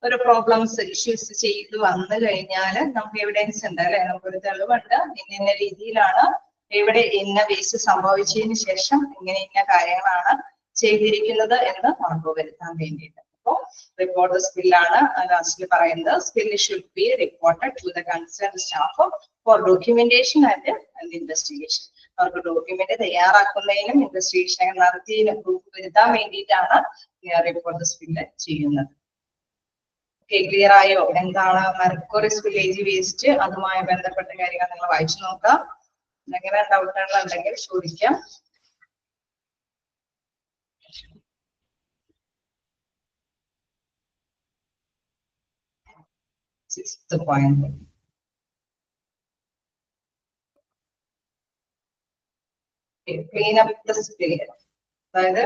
ഒരു പ്രോബ്ലംസ് ഇഷ്യൂസ് ചെയ്തു വന്നു കഴിഞ്ഞാൽ നമുക്ക് എവിഡൻസ് ഉണ്ട് അല്ലെ, നമുക്കൊരു തെളിവുണ്ട് ഇന്ന രീതിയിലാണ് ഇവിടെ ഇന്ന വേസ്റ്റ് സംഭവിച്ചതിന് ശേഷം ഇങ്ങനെ ഇന്ന കാര്യങ്ങളാണ് ചെയ്തിരിക്കുന്നത് എന്ന് ഉറപ്പുവരുത്താൻ വേണ്ടിയിട്ട്. അപ്പോൾ റിപ്പോർട്ട് സ്കില്ലാണ് ലാസ്റ്റിൽ പറയുന്നത്. Skill should be reported to the concern staff for documentation and investigation. അവർക്ക് ഡോക്യുമെന്റ് തയ്യാറാക്കുന്നതിനും ഇൻവെസ്റ്റിഗേഷൻ നടത്തിയതിനും പ്രൂഫ് വരുത്താൻ വേണ്ടിയിട്ടാണ് റിപ്പോർട്ട് സ്കില്ല് ചെയ്യുന്നത്. ക്ലിയർ ആയോ? എന്താണ് മെർക്കുറി സ്പില്ലേജ് വേസ്റ്റ്, അതുമായി ബന്ധപ്പെട്ട കാര്യങ്ങൾ നിങ്ങൾ വായിച്ചു നോക്കാം. എന്തെങ്കിലും ഡൗട്ടുകൾ ഉണ്ടെങ്കിൽ ചോദിക്കാം. Sixth point. Clean up the spill. അതായത്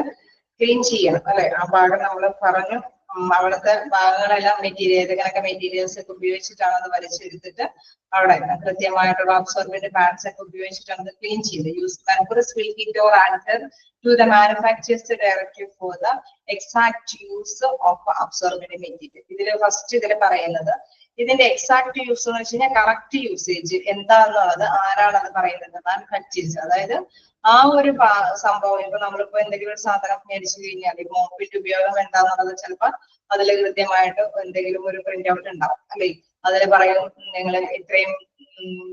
ക്ലീൻ ചെയ്യണം അല്ലെ. ആ ഭാഗം നമ്മൾ പറഞ്ഞു. അവിടുത്തെ ഭാഗങ്ങളെല്ലാം ഏതൊക്കെ മെറ്റീരിയൽസ് ഒക്കെ ഉപയോഗിച്ചിട്ടാണ് അത് വലിച്ചെടുത്തിട്ട് അവിടെ കൃത്യമായിട്ടുള്ള അബ്സോർബന്റ് പാഡ്സ് ഒക്കെ ഉപയോഗിച്ചിട്ടാണ് അത് ക്ലീൻ ചെയ്തത്. Use mercury spill kit or answer to the manufacturers directive for the exact use of absorbent material. ഇതില് ഫസ്റ്റ് ഇതിൽ പറയുന്നത് ഇതിന്റെ എക്സാക്ട് യൂസ് എന്ന് വെച്ച് കഴിഞ്ഞാൽ കറക്റ്റ് യൂസേജ് എന്താന്നുള്ളത് ആരാണത് പറയുന്നത്? മാനുഫാക്ചേഴ്സ്. അതായത് ആ ഒരു സംഭവം ഇപ്പൊ നമ്മളിപ്പോ എന്തെങ്കിലും ഒരു സാധനം മേടിച്ചു കഴിഞ്ഞാൽ മോപ്പിന്റെ ഉപയോഗം എന്താന്നുള്ളത് ചിലപ്പോൾ അതിൽ കൃത്യമായിട്ട് എന്തെങ്കിലും ഒരു പ്രിന്റ് ഔട്ട് ഉണ്ടാവും അല്ലെ. അതിൽ പറയും നിങ്ങൾ ഇത്രയും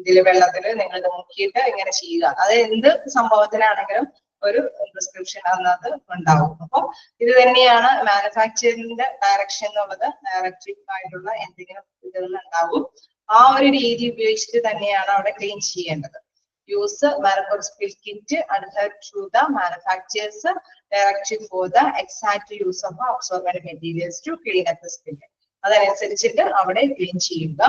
ഇതില് വെള്ളത്തില് നിങ്ങൾ നോക്കിയിട്ട് ഇങ്ങനെ ചെയ്യുക. അത് എന്ത് സംഭവത്തിനാണെങ്കിലും ഒരു പ്രിസ്ക്രിപ്ഷൻ അതിനകത്ത് ഉണ്ടാവും. അപ്പൊ ഇത് തന്നെയാണ് മാനുഫാക്ചറിന്റെ ഡയറക്ഷൻ എന്നുള്ളത്. ഡയറക്റ്റീവ് ആയിട്ടുള്ള എന്തെങ്കിലും ഇതുകൾ ഉണ്ടാവും. ആ ഒരു രീതി ഉപയോഗിച്ചിട്ട് തന്നെയാണ് അവിടെ ക്ലീൻ ചെയ്യേണ്ടത്. use Mercury spill kit adhere to the manufacturer's directive for the exact use of absorbent materials to clean up the spill. അതനുസരിച്ചിട്ട് അവിടെ ക്ലീൻ ചെയ്യുക.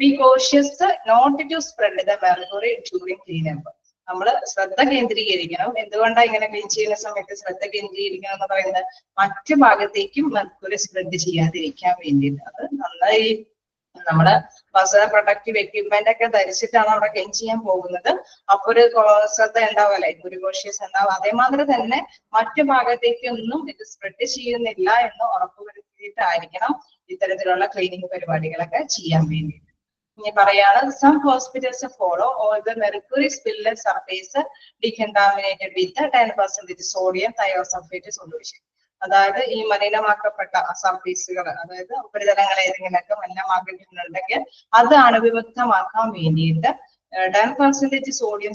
Be cautious not to spread the mercury during cleanup. നമ്മൾ ശ്രദ്ധ കേന്ദ്രീകരിക്കണം. എന്തുകൊണ്ടാണ് ഇങ്ങനെ clean ചെയ്യുന്ന സമയത്ത് ശ്രദ്ധ കേന്ദ്രീകരിക്കണം എന്ന് പറയുന്നത്? മറ്റു ഭാഗത്തേക്കും മെർക്കുറി സ്പ്രെഡ് ചെയ്യാതിരിക്കാൻ വേണ്ടിയിട്ട്. അത് നന്നായി നമ്മള് പേഴ്സണൽ പ്രൊട്ടക്റ്റീവ് എക്യുപ്മെന്റ് ഒക്കെ ധരിച്ചിട്ടാണ് അവിടെ ക്ലീൻ ചെയ്യാൻ പോകുന്നത്. അപ്പൊ ഒരു ശ്രദ്ധ ഉണ്ടാവല്ലേ, ഒരു കോഷ്യസ് ഉണ്ടാവും. അതേമാതിരി തന്നെ മറ്റു ഭാഗത്തേക്കൊന്നും ഇത് സ്പ്രെഡ് ചെയ്യുന്നില്ല എന്ന് ഉറപ്പുവരുത്തിയിട്ടായിരിക്കണം ഇത്തരത്തിലുള്ള ക്ലീനിങ് പരിപാടികളൊക്കെ ചെയ്യാൻ വേണ്ടിയിട്ട്. ഇനി പറയാണ് some hospitals follow all the mercury spilled surface decontaminated with 10% sodium thiosulphate solution. അതായത് ഈ മലിനമാക്കപ്പെട്ട സർഫേസുകൾ, അതായത് ഉപരിതലങ്ങൾ ഏതെങ്കിലുമൊക്കെ മലിനമാക്കിയിട്ടുണ്ടെങ്കിൽ അത് അണുവിമുക്തമാക്കാൻ വേണ്ടിയിട്ട് 10% സോഡിയം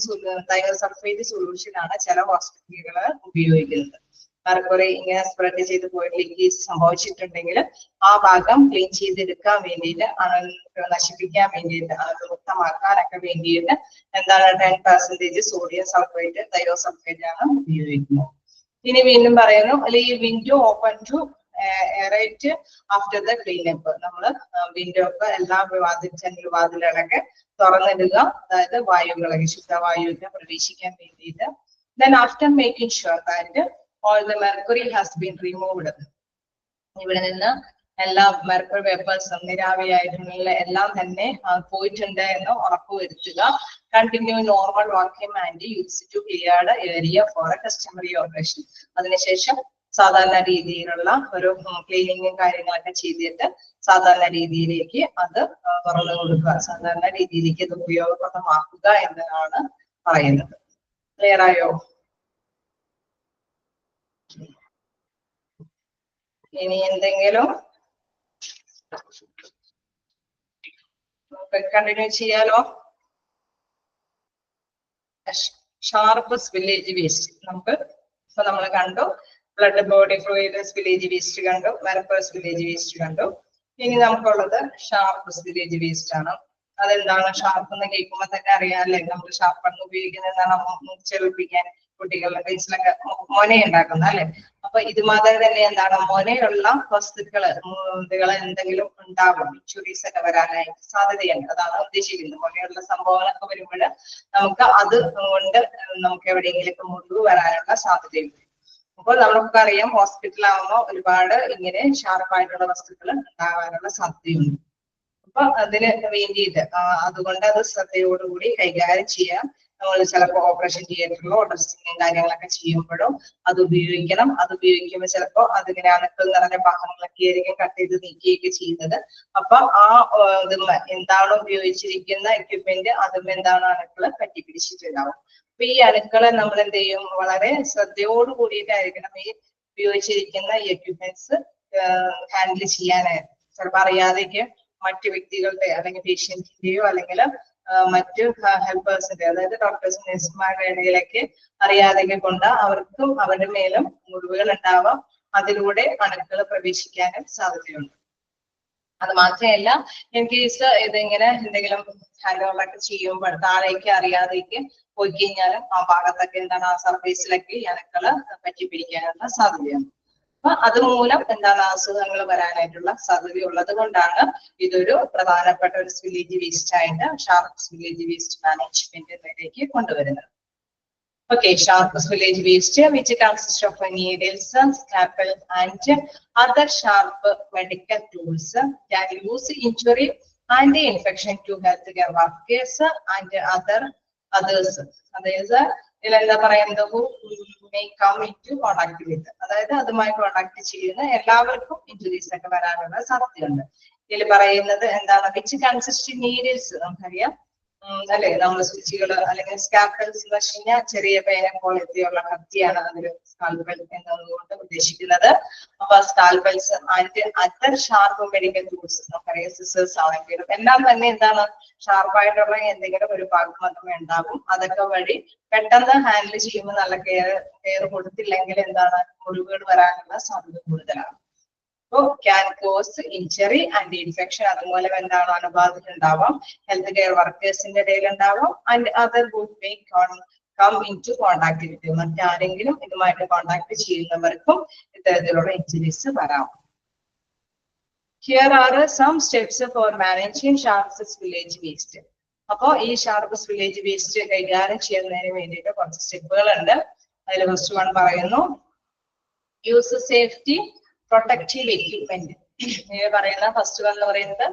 തയോസൾഫേറ്റ് സൊല്യൂഷൻ ആണ് ചില ഹോസ്പിറ്റലുകൾ ഉപയോഗിക്കുന്നത്. മെർക്കുറി ഇങ്ങനെ സ്പ്രെഡ് ചെയ്ത് പോയിട്ട് ലീക്കേജ് സംഭവിച്ചിട്ടുണ്ടെങ്കിൽ ആ ഭാഗം ക്ലീൻ ചെയ്തെടുക്കാൻ വേണ്ടിയിട്ട്, നശിപ്പിക്കാൻ വേണ്ടിയിട്ട്, അണുവിമുക്തമാക്കാനൊക്കെ വേണ്ടിയിട്ട് എന്താണ് 10% സോഡിയം സൾഫേറ്റ് തയോസൾഫേറ്റ് ആണ് ഉപയോഗിക്കുന്നത്. ഇനി വീണ്ടും പറയുന്നു, അല്ലെങ്കിൽ window open to aerate after the cleanup. നമ്മൾ വിൻഡോ ഒക്കെ എല്ലാ ജനൽ വാതിലുകളൊക്കെ തുറന്നിടുക, അതായത് വായുകളൊക്കെ ശുദ്ധവായുവിനെ പ്രവേശിക്കാൻ വേണ്ടിയിട്ട്. Then after making sure that all the mercury has been removed. ഇവിടെ നിന്ന് എല്ലാ മെർക്കുറി വേപ്പേഴ്സും നിരാവിയായിട്ടുള്ള എല്ലാം തന്നെ പോയിട്ടുണ്ട് എന്ന് ഉറപ്പുവരുത്തുക. Continue normal vacuum and use to clear area for a customary operation. അതിനുശേഷം സാധാരണ രീതിയിലുള്ള ഒരു ക്ലീനിങ്ങും കാര്യങ്ങളൊക്കെ ചെയ്തിട്ട് സാധാരണ രീതിയിലേക്ക് അത് തുറന്നു കൊടുക്കുക, സാധാരണ രീതിയിലേക്ക് ഇത് ഉപയോഗപ്രദമാക്കുക എന്നതാണ് പറയുന്നത്. ക്ലിയർ ആയോ? ഇനി എന്തെങ്കിലും കണ്ടിന്യൂ ചെയ്യാലോ? ഷാർപ്പ് സ്പില്ലേജ് വേസ്റ്റ് നമുക്ക് ഇപ്പൊ നമ്മൾ കണ്ടു. Blood body fluid spillage waste കണ്ടു, മെർക്കുറി സ്പില്ലേജ് വേസ്റ്റ് കണ്ടു. ഇനി നമുക്കുള്ളത് ഷാർപ്പ് സ്പില്ലേജ് വേസ്റ്റ് ആണ്. അതെന്താണ്? ഷാർപ്പ് എന്ന് കേൾക്കുമ്പോൾ തന്നെ അറിയാമല്ലേ, നമ്മൾ ഷാർപ്പ് ഉപയോഗിക്കുന്നത് എന്താണ്? ചെറുപ്പിക്കാൻ കുട്ടികളുടെ ഫേസിലൊക്കെ മൊനയുണ്ടാക്കുന്ന അല്ലെ. അപ്പൊ ഇതുമാതിരി തന്നെ എന്താണ്, മൊനയുള്ള വസ്തുക്കള് എന്തെങ്കിലും ഉണ്ടാകും, ഇൻഷുറീസ് ഒക്കെ വരാനായിട്ട് സാധ്യതയുണ്ട്. അതാണ് ഉദ്ദേശിക്കുന്നത്. മൊനയുള്ള സംഭവങ്ങളൊക്കെ വരുമ്പോൾ നമുക്ക് അത് കൊണ്ട് നമുക്ക് എവിടെയെങ്കിലൊക്കെ മുറിവ് വരാനുള്ള സാധ്യതയുണ്ട്. അപ്പോൾ നമുക്കൊക്കെ അറിയാം, ഹോസ്പിറ്റലാകുമ്പോൾ ഒരുപാട് ഇങ്ങനെ ഷാർപ്പായിട്ടുള്ള വസ്തുക്കൾ ഉണ്ടാകാനുള്ള സാധ്യതയുണ്ട്. അപ്പൊ അതിന് വേണ്ടിയിട്ട് അതുകൊണ്ട് അത് ശ്രദ്ധയോടുകൂടി കൈകാര്യം ചെയ്യാം. നമ്മൾ ചിലപ്പോൾ ഓപ്പറേഷൻ തിയേറ്ററിലോ ടെസ്റ്റിങ്ങും കാര്യങ്ങളൊക്കെ ചെയ്യുമ്പോഴോ അത് ഉപയോഗിക്കണം. അത് ഉപയോഗിക്കുമ്പോൾ ചിലപ്പോൾ അതിങ്ങനെ അണുക്കൾ നിറഞ്ഞ ഭാഗങ്ങളൊക്കെ ആയിരിക്കും കട്ട് ചെയ്ത് നീക്കുകയൊക്കെ ചെയ്യുന്നത്. അപ്പൊ ആ എന്താണോ ഉപയോഗിച്ചിരിക്കുന്ന എക്യുപ്മെന്റ് അതും എന്താണ് അണുക്കള് പറ്റിപ്പിടിച്ചിട്ടുണ്ടാവും. അപ്പൊ ഈ അണുക്കളെ നമ്മൾ എന്ത് ചെയ്യും? വളരെ ശ്രദ്ധയോട് കൂടിയിട്ടായിരിക്കണം ഈ ഉപയോഗിച്ചിരിക്കുന്ന എക്യുപ്മെന്റ്സ് ഹാൻഡിൽ ചെയ്യാനായിട്ട്. ചിലപ്പോൾ അറിയാതെയൊക്കെ മറ്റു വ്യക്തികളുടെ അല്ലെങ്കിൽ പേഷ്യന്റിന്റെയോ അല്ലെങ്കിൽ മറ്റു ഹെൽപ്പേഴ്സിന്റെ, അതായത് ഡോക്ടേഴ്സ് നഴ്സുമാരുടെ ഇടയിലേക്ക് അറിയാതെയൊക്കെ കൊണ്ട് അവർക്കും അവരുടെ മേലും മുറിവുകൾ ഉണ്ടാവാം. അതിലൂടെ അണുക്കൾ പ്രവേശിക്കാനും സാധ്യതയുണ്ട്. അത് മാത്രമല്ല, ഇൻ കേസ് ഇതിങ്ങനെ എന്തെങ്കിലും ഹാൻഡോവറൊക്കെ ചെയ്യുമ്പോൾ താഴേക്ക് അറിയാതെയൊക്കെ പോയി കഴിഞ്ഞാലും ആ ഭാഗത്തൊക്കെ എന്താണ്, ആ സർഫേസിലൊക്കെ ഈ അണുക്കള് പറ്റിപ്പിടിക്കാനുള്ള സാധ്യതയാണ്. അപ്പൊ അതുമൂലം എന്താണ് അസുഖങ്ങൾ വരാനായിട്ടുള്ള സാധ്യതയുള്ളത് കൊണ്ടാണ് ഇതൊരു പ്രധാനപ്പെട്ട ഒരു സ്പില്ലേജ് വേസ്റ്റ് ആയിട്ട് ഷാർപ്പ് സ്പില്ലേജ് വേസ്റ്റ് മാനേജ്മെന്റിലേക്ക് കൊണ്ടുവരുന്നത്. Okay, sharp spillage waste, which consists of needles, scalpel, and other sharp medical tools, can use injury and infection to healthcare workers and others. അതായത് ഇതിലെന്താ പറയുന്നത്, who may come into contact with, അതായത് അതുമായി contact ചെയ്യുന്ന എല്ലാവർക്കും injuries ഒക്കെ വരാനുള്ള സാധ്യതയുണ്ട്. ഇതിൽ പറയുന്നത് എന്താണ്? വിച്ച് കൺസിസ്റ്റ് നീഡിൽസ്, നമുക്കറിയാം അല്ലെ, നമ്മൾ സ്വിച്ചുകൾ അല്ലെങ്കിൽ സ്കാൽപ്പൽസ് എന്ന് വെച്ച് കഴിഞ്ഞാൽ ചെറിയ പേന ക്വാളിറ്റിയുള്ള കത്തിയാണ് അതിൽ സ്കാൽപ്പൽ എന്നതുകൊണ്ട് ഉദ്ദേശിക്കുന്നത്. അപ്പൊ scalpels and other sharp medical tools, നമുക്കറിയാം സിസേഴ്സ് ആണെങ്കിലും എല്ലാം തന്നെ എന്താണ്, ഷാർപ്പായിട്ടുള്ള എന്തെങ്കിലും ഒരു ഭാഗം മാത്രമേ ഉണ്ടാകും. അതൊക്കെ വഴി പെട്ടെന്ന് ഹാൻഡിൽ ചെയ്യുമ്പോൾ നല്ല കെയർ കൊടുത്തില്ലെങ്കിൽ എന്താണ്, മുറിവുകൾ വരാനുള്ള സാധ്യത കൂടുതലാണ്. Can cause injury and infection, അതുപോലെ എന്താണ് അണുബാധ ഉണ്ടാവാം, ഹെൽത്ത് കെയർ വർക്കേഴ്സിന്റെ ഇടയിൽ ഉണ്ടാവാം. And other would may come in to contact with, മറ്റാരെങ്കിലും ഇതുമായിട്ട് കോണ്ടാക്ട് ചെയ്യുന്നവർക്കും ഇത്തരത്തിലുള്ള ഇഞ്ചുറീസ് വരാം. Here are some steps for managing sharp spillage waste. അപ്പോ ഈ ഷാർപ്പ് സ്പില്ലേജ് വേസ്റ്റ് കൈകാര്യം ചെയ്യുന്നതിന് വേണ്ടിയിട്ട് കുറച്ച് സ്റ്റെപ്പുകൾ ഉണ്ട്. അതിൽ ഫസ്റ്റ് വൺ പറയുന്നു, യൂസ് സേഫ്റ്റി പ്രൊട്ടക്റ്റീവ് എക്യുപ്മെന്റ്. പറയുന്ന ഫസ്റ്റ് വൺ എന്ന് പറയുന്നത്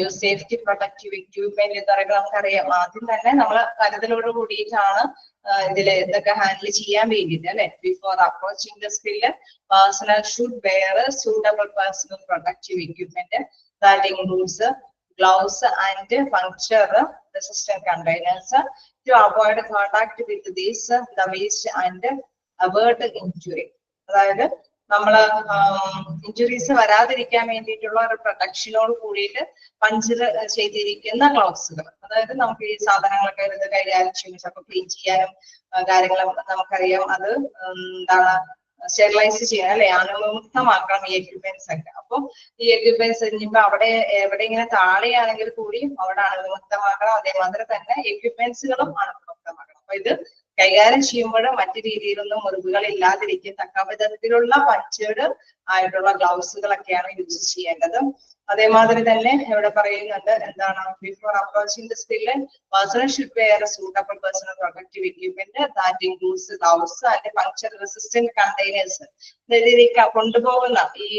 യൂസ് സേഫ്റ്റി പ്രൊട്ടക്റ്റീവ് എക്യുപ്മെന്റ് എന്ന് പറയുമ്പോൾ നമുക്കറിയാം, ആദ്യം തന്നെ നമ്മൾ കരുതലോട് കൂടിയിട്ടാണ് ഇതില് ഇതൊക്കെ ഹാൻഡിൽ ചെയ്യാൻ വേണ്ടിയിട്ട് അല്ലെ. Before approaching the spill, personal should wear suitable personal protective equipment that includes gloves and puncture resistant containers to avoid contact with these the waste and avert injury. അതായത് നമ്മള് ഇഞ്ചുറീസ് വരാതിരിക്കാൻ വേണ്ടിയിട്ടുള്ള ഒരു പ്രൊട്ടക്ഷനോട് കൂടിയിട്ട് പഞ്ചർ ചെയ്തിരിക്കുന്ന ഗ്ലൗസുകൾ. അതായത് നമുക്ക് ഈ സാധനങ്ങളൊക്കെ ഇത് കൈകാര്യം ചെയ്യുമ്പോൾ ക്ലീൻ ചെയ്യാനും കാര്യങ്ങളും നമുക്കറിയാം. അത് എന്താണ് സ്റ്റെറിലൈസ് ചെയ്യാൻ അല്ലെ, അണുവിമുക്തമാക്കണം ഈ എക്യുപ്മെന്റ്സ് ഒക്കെ. അപ്പൊ ഈ എക്യുപ്മെന്റ്സ് ഇനിയിപ്പോ അവിടെ എവിടെ ഇങ്ങനെ താഴെയാണെങ്കിൽ കൂടിയും അവിടെ അണുവിമുക്തമാക്കണം. അതേമാതിരി തന്നെ എക്യുപ്മെന്റ്സുകളും അണുവിമുക്തമാക്കണം. അപ്പൊ ഇത് കൈകാര്യം ചെയ്യുമ്പോൾ മറ്റു രീതിയിലൊന്നും മുറിവുകൾ ഇല്ലാതിരിക്കും തക്ക വിധത്തിലുള്ള പഞ്ചേർഡ് ആയിട്ടുള്ള ഗ്ലൗസുകളൊക്കെയാണ് യൂസ് ചെയ്യേണ്ടത്. അതേമാതിരി തന്നെ ഇവിടെ പറയുന്നുണ്ട് എന്താണ്, before approaching the spill person should wear suitable personal protective equipment that includes gloves and puncture resistant containers. അതായത് കൊണ്ടുപോകുന്ന ഈ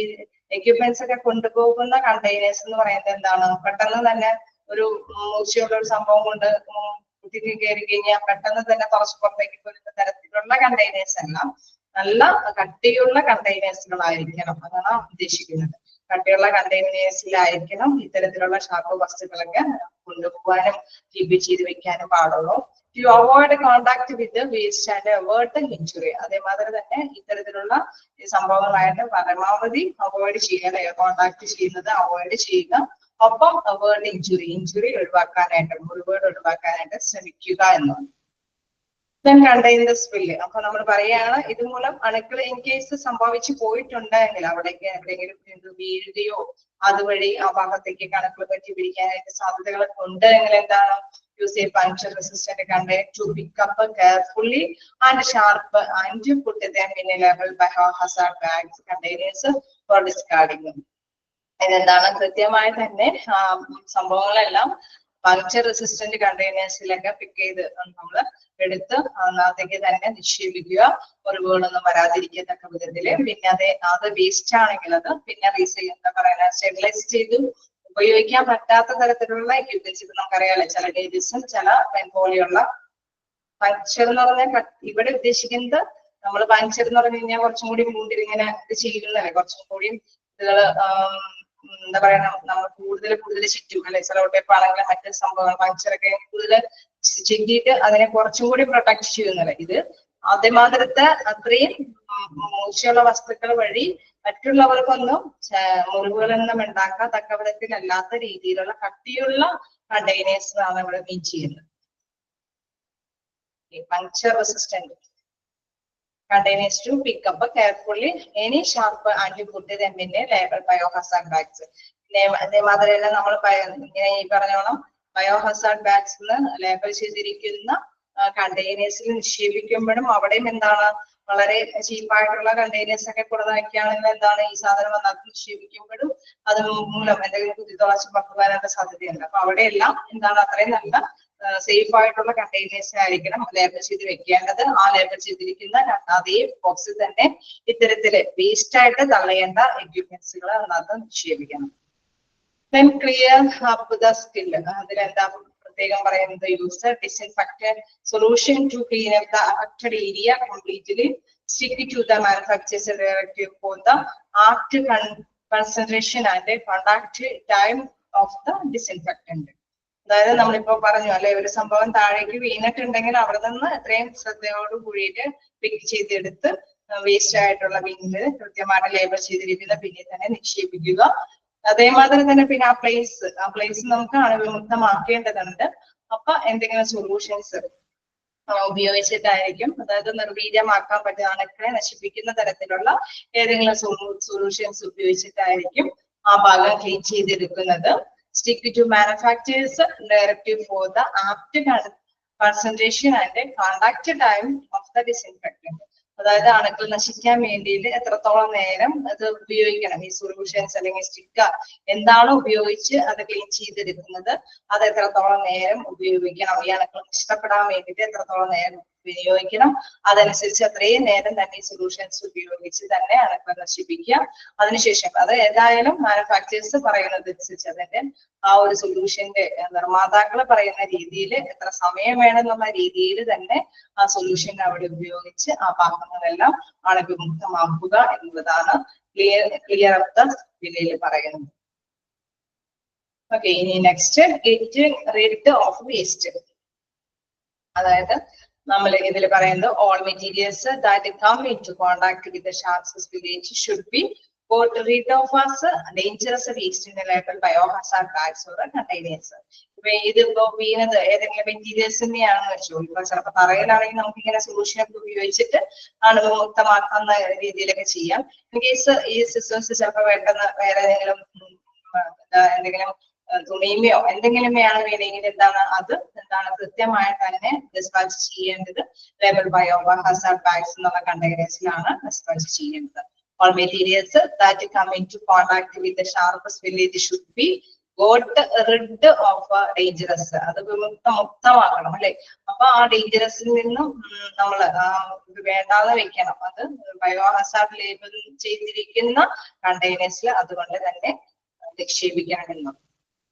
എക്യുപ്മെന്റ്സ് ഒക്കെ കൊണ്ടുപോകുന്ന കണ്ടെയ്നേഴ്സ് എന്ന് പറയുന്നത് എന്താണ്, പെട്ടെന്ന് തന്നെ ഒരു മൂർച്ചയുള്ള ഒരു സംഭവം കൊണ്ട് കുത്തിക്ക് കയറി കഴിഞ്ഞാൽ പെട്ടെന്ന് തന്നെ കുറച്ച് പുറത്തേക്ക് വരുന്ന തരത്തിലുള്ള കണ്ടെയ്നേഴ്സ് എല്ലാം നല്ല കട്ടിയുള്ള കണ്ടെയ്നേഴ്സുകളായിരിക്കണം. അതാണ് ഉദ്ദേശിക്കുന്നത്. കട്ടിയുള്ള കണ്ടെയ്നേഴ്സിലായിരിക്കണം ഇത്തരത്തിലുള്ള ഷാർപ്പ് വസ്തുക്കളൊക്കെ കൊണ്ടുപോകാനും കീപ്പ് ചെയ്ത് വെക്കാനും പാടുള്ളൂ. To avoid contact with waste and avoid injury. അതേമാതിരി തന്നെ ഇത്തരത്തിലുള്ള സംഭവങ്ങളായിട്ട് പരമാവധി അവോയ്ഡ് ചെയ്യുക, കോണ്ടാക്ട് ചെയ്യുന്നത് അവോയ്ഡ് ചെയ്യുക. ഒപ്പം അവോയ്ഡ് ഇഞ്ചുറി ഒഴിവാക്കാനായിട്ട്, മുറിവുകൾ ഒഴിവാക്കാനായിട്ട് ശ്രമിക്കുക എന്നാണ്. then contain the spill. അപ്പൊ നമ്മൾ പറയാണ് ഇതുമൂലം അണുക്കൾ ഇൻ കേസ് സംഭവിച്ചു പോയിട്ടുണ്ടെങ്കിൽ അവിടേക്ക് എവിടെയെങ്കിലും വീഴുകയോ അതുവഴി ആ ഭാഗത്തേക്ക് അണുക്കൾ പറ്റി പിടിക്കാനായിട്ട് സാധ്യതകൾ ഉണ്ട് എങ്കിൽ എന്താണ്, use a puncture resistant container to pick up carefully and sharp and put them in a level biohazard bags containers for discarding. ഇതെന്താണ്, കൃത്യമായി തന്നെ സംഭവങ്ങളെല്ലാം പങ്ക്ചർ റെസിസ്റ്റന്റ് കണ്ടെയ്നേഴ്സിലൊക്കെ പിക്ക് ചെയ്ത് നമ്മൾ എടുത്ത് അതിനകത്തേക്ക് തന്നെ നിക്ഷേപിക്കുക, മുറിവുകളൊന്നും വരാതിരിക്കത്തക്ക വിധത്തില്. പിന്നെ അത് വേസ്റ്റ് ആണെങ്കിൽ അത് പിന്നെ എന്താ പറയുക, സ്റ്റെറിലൈസ് ചെയ്ത് ഉപയോഗിക്കാൻ പറ്റാത്ത തരത്തിലുള്ള എക്യുപ്മെന്റ്സ്. ഇപ്പൊ നമുക്കറിയാലോ ചില ഡേജസും ചില പോലെയുള്ള പങ്ക്ചർ എന്ന് പറഞ്ഞാൽ ഇവിടെ ഉദ്ദേശിക്കുന്നത് നമ്മൾ പങ്ക്ചർ എന്ന് പറഞ്ഞു കഴിഞ്ഞാൽ കുറച്ചും കൂടി മുണ്ടിൽ ഇങ്ങനെ ഇത് ചെയ്യുന്നതല്ലേ, കുറച്ചും കൂടിയും ഇതുകള് എന്താ പറയുക, നമ്മൾ കൂടുതൽ ചുറ്റും അല്ലെ, സെലോട്ടേപ്പാണെങ്കിലും മറ്റ് സംഭവങ്ങൾ പങ്ക്ചറൊക്കെ കൂടുതൽ ചുറ്റിയിട്ട് അതിനെ കുറച്ചും കൂടി പ്രൊട്ടക്ട് ചെയ്യുന്നല്ലേ. ഇത് അതേമാതിരത്തെ അത്രയും മൂർച്ചയുള്ള വസ്തുക്കൾ വഴി മറ്റുള്ളവർക്കൊന്നും മുറിവുകളൊന്നും ഉണ്ടാക്കാത്തക്ക വിധത്തിലല്ലാത്ത രീതിയിലുള്ള കട്ടിയുള്ള കണ്ടെയ്നേഴ്സ് ആണ് ഇവിടെ മീൻ ചെയ്യുന്നത്. Puncture resistant containers to pick up carefully any sharp and put them in a labeled biohazard bags. അതേമാതിരി തന്നെ നമ്മൾ ഇങ്ങനെ ഈ പറഞ്ഞോണം ബയോഹസാർഡ് ബാഗ്സ് ലേബൽ ചെയ്തിരിക്കുന്ന കണ്ടെയ്നേഴ്സിൽ നിക്ഷേപിക്കുമ്പോഴും അവിടെയും എന്താണ്, വളരെ ചീപ്പായിട്ടുള്ള കണ്ടെയ്നേഴ്സ് ഒക്കെ കൊടുക്കുകയാണെങ്കിൽ എന്താണ്, ഈ സാധനം വന്നതിന് നിക്ഷേപിക്കുമ്പോഴും അത് മൂലം എന്തെങ്കിലും കുത്തിത്തുളച്ച് പക്കുവാനുള്ള സാധ്യതയുണ്ട്. അപ്പൊ അവിടെയെല്ലാം എന്താണ്, അത്രയും നല്ല സേഫ് ആയിട്ടുള്ള കണ്ടെയ്നേഴ്സ് ആയിരിക്കണം ലേബൽ ചെയ്ത് വെക്കേണ്ടത്. ആ ലേബൽ ചെയ്തിരിക്കുന്ന അതേ ബോക്സിൽ തന്നെ ഇത്തരത്തില് വേസ്റ്റ് ആയിട്ട് തള്ളയേണ്ട എക്യുപ്മെന്റ്സുകൾ അതിനകത്ത് നിക്ഷേപിക്കണം. then clear up the skill. അതിലെന്താ പ്രത്യേകം പറയുന്നത്, use disinfectant solution to clean up the affected area completely. Stick to the manufacturer's directive for the apt concentration and contact time of the disinfectant. അതായത് നമ്മളിപ്പോ പറഞ്ഞു അല്ലെ, ഒരു സംഭവം താഴേക്ക് വീണിട്ടുണ്ടെങ്കിൽ അവിടെ നിന്ന് എത്രയും ശ്രദ്ധയോട് കൂടിയിട്ട് പിക്ക് ചെയ്തെടുത്ത് വേസ്റ്റ് ആയിട്ടുള്ള ബിന്നിൽ കൃത്യമായിട്ട് ലേബൽ ചെയ്തിരിക്കുന്ന ബിന്നിൽ തന്നെ നിക്ഷേപിക്കുക. അതേമാതിരി തന്നെ പിന്നെ ആ പ്ലേസ് നമുക്ക് അണുവിമുക്തമാക്കേണ്ടതുണ്ട്. അപ്പൊ എന്തെങ്കിലും സൊല്യൂഷൻസ് ഉപയോഗിച്ചിട്ടായിരിക്കും, അതായത് നിർവീര്യമാക്കാൻ പറ്റുന്ന അണുക്കളെ നശിപ്പിക്കുന്ന തരത്തിലുള്ള ഏതെങ്കിലും സൊല്യൂഷൻസ് ഉപയോഗിച്ചിട്ടായിരിക്കും ആ ഭാഗം ക്ലീൻ ചെയ്തെടുക്കുന്നത്. Stick to manufacturer's directive for the apt concentration and contact time of the disinfectant. അതായത് അണുക്കൾ നശിക്കാൻ വേണ്ടിയിട്ട് എത്രത്തോളം നേരം അത് ഉപയോഗിക്കണം, ഈ സൊല്യൂഷൻസ് അല്ലെങ്കിൽ സ്റ്റിക്കർ എന്താണോ ഉപയോഗിച്ച് അത് ക്ലീൻ ചെയ്തെടുക്കുന്നത് അത് എത്രത്തോളം നേരം ഉപയോഗിക്കണം, ഈ അണുക്കൾ നഷ്ടപ്പെടാൻ വേണ്ടിയിട്ട് എത്രത്തോളം നേരം വിനിയോഗിക്കണം, അതനുസരിച്ച് അത്രയും നേരം തന്നെ ഈ സൊല്യൂഷൻസ് ഉപയോഗിച്ച് തന്നെ അണുക്കൾ നശിപ്പിക്കുക. അതിനുശേഷം അത് ഏതായാലും മാനുഫാക്ചേഴ്സ് പറയുന്നതനുസരിച്ച് അതിന്റെ ആ ഒരു സൊല്യൂഷന്റെ നിർമ്മാതാക്കൾ പറയുന്ന രീതിയിൽ എത്ര സമയം വേണമെന്നുള്ള രീതിയിൽ തന്നെ ആ സൊല്യൂഷൻ അവിടെ ഉപയോഗിച്ച് ആ ഭാഗങ്ങളെല്ലാം അണുവിമുക്തമാക്കുക എന്നുള്ളതാണ് ക്ലിയർ അപ്പ് ദ വിലയിൽ പറയുന്നത്. ഓക്കെ, ഇനി next getting rid of waste. അതായത് നമ്മൾ ഇതിൽ പറയുന്നത് all materials that come in to contact with the sharps spillage should be got rid of as dangerous waste in the label biohazard bags or containers. ഇതിപ്പോ വീണത് ഏതെങ്കിലും materials തന്നെയാണെന്ന് വെച്ചോ, ഇപ്പൊ ചിലപ്പോൾ തറയിലാണെങ്കിൽ നമുക്ക് ഇങ്ങനെ സൊല്യൂഷൻ ഒക്കെ ഉപയോഗിച്ചിട്ട് ആണ് മുക്തമാക്കുന്ന രീതിയിലൊക്കെ ചെയ്യാം. ഇൻ കേസ് ഈ സിസ്റ്റേഴ്സ് ചിലപ്പോൾ പെട്ടെന്ന് വേറെ എന്തെങ്കിലും തുണിമയോ എന്തെങ്കിലും ആണ് വേണമെങ്കിൽ അത് കൃത്യമായി തന്നെ ഡിസ്പാച്ച് ചെയ്യേണ്ടത് ലേബൽ ബയോഹസാർഡ് ബാഗ്സ് എന്നുള്ള കണ്ടെയ്നേഴ്സിലാണ് ഡിസ്പാച്ച് ചെയ്യേണ്ടത്. All materials that come into contact with the sharp spillage should be got rid of dangerous. അത് മുക്തമാക്കണം അല്ലെ. അപ്പൊ ആ ഡേഞ്ചറസിൽ നിന്നും നമ്മൾ വേണ്ടാതെ വെക്കണം. അത് ബയോഹസാർഡ് ലേബൽ ചെയ്തിരിക്കുന്ന കണ്ടെയ്നേഴ്സിൽ അതുകൊണ്ട് തന്നെ നിക്ഷേപിക്കണം.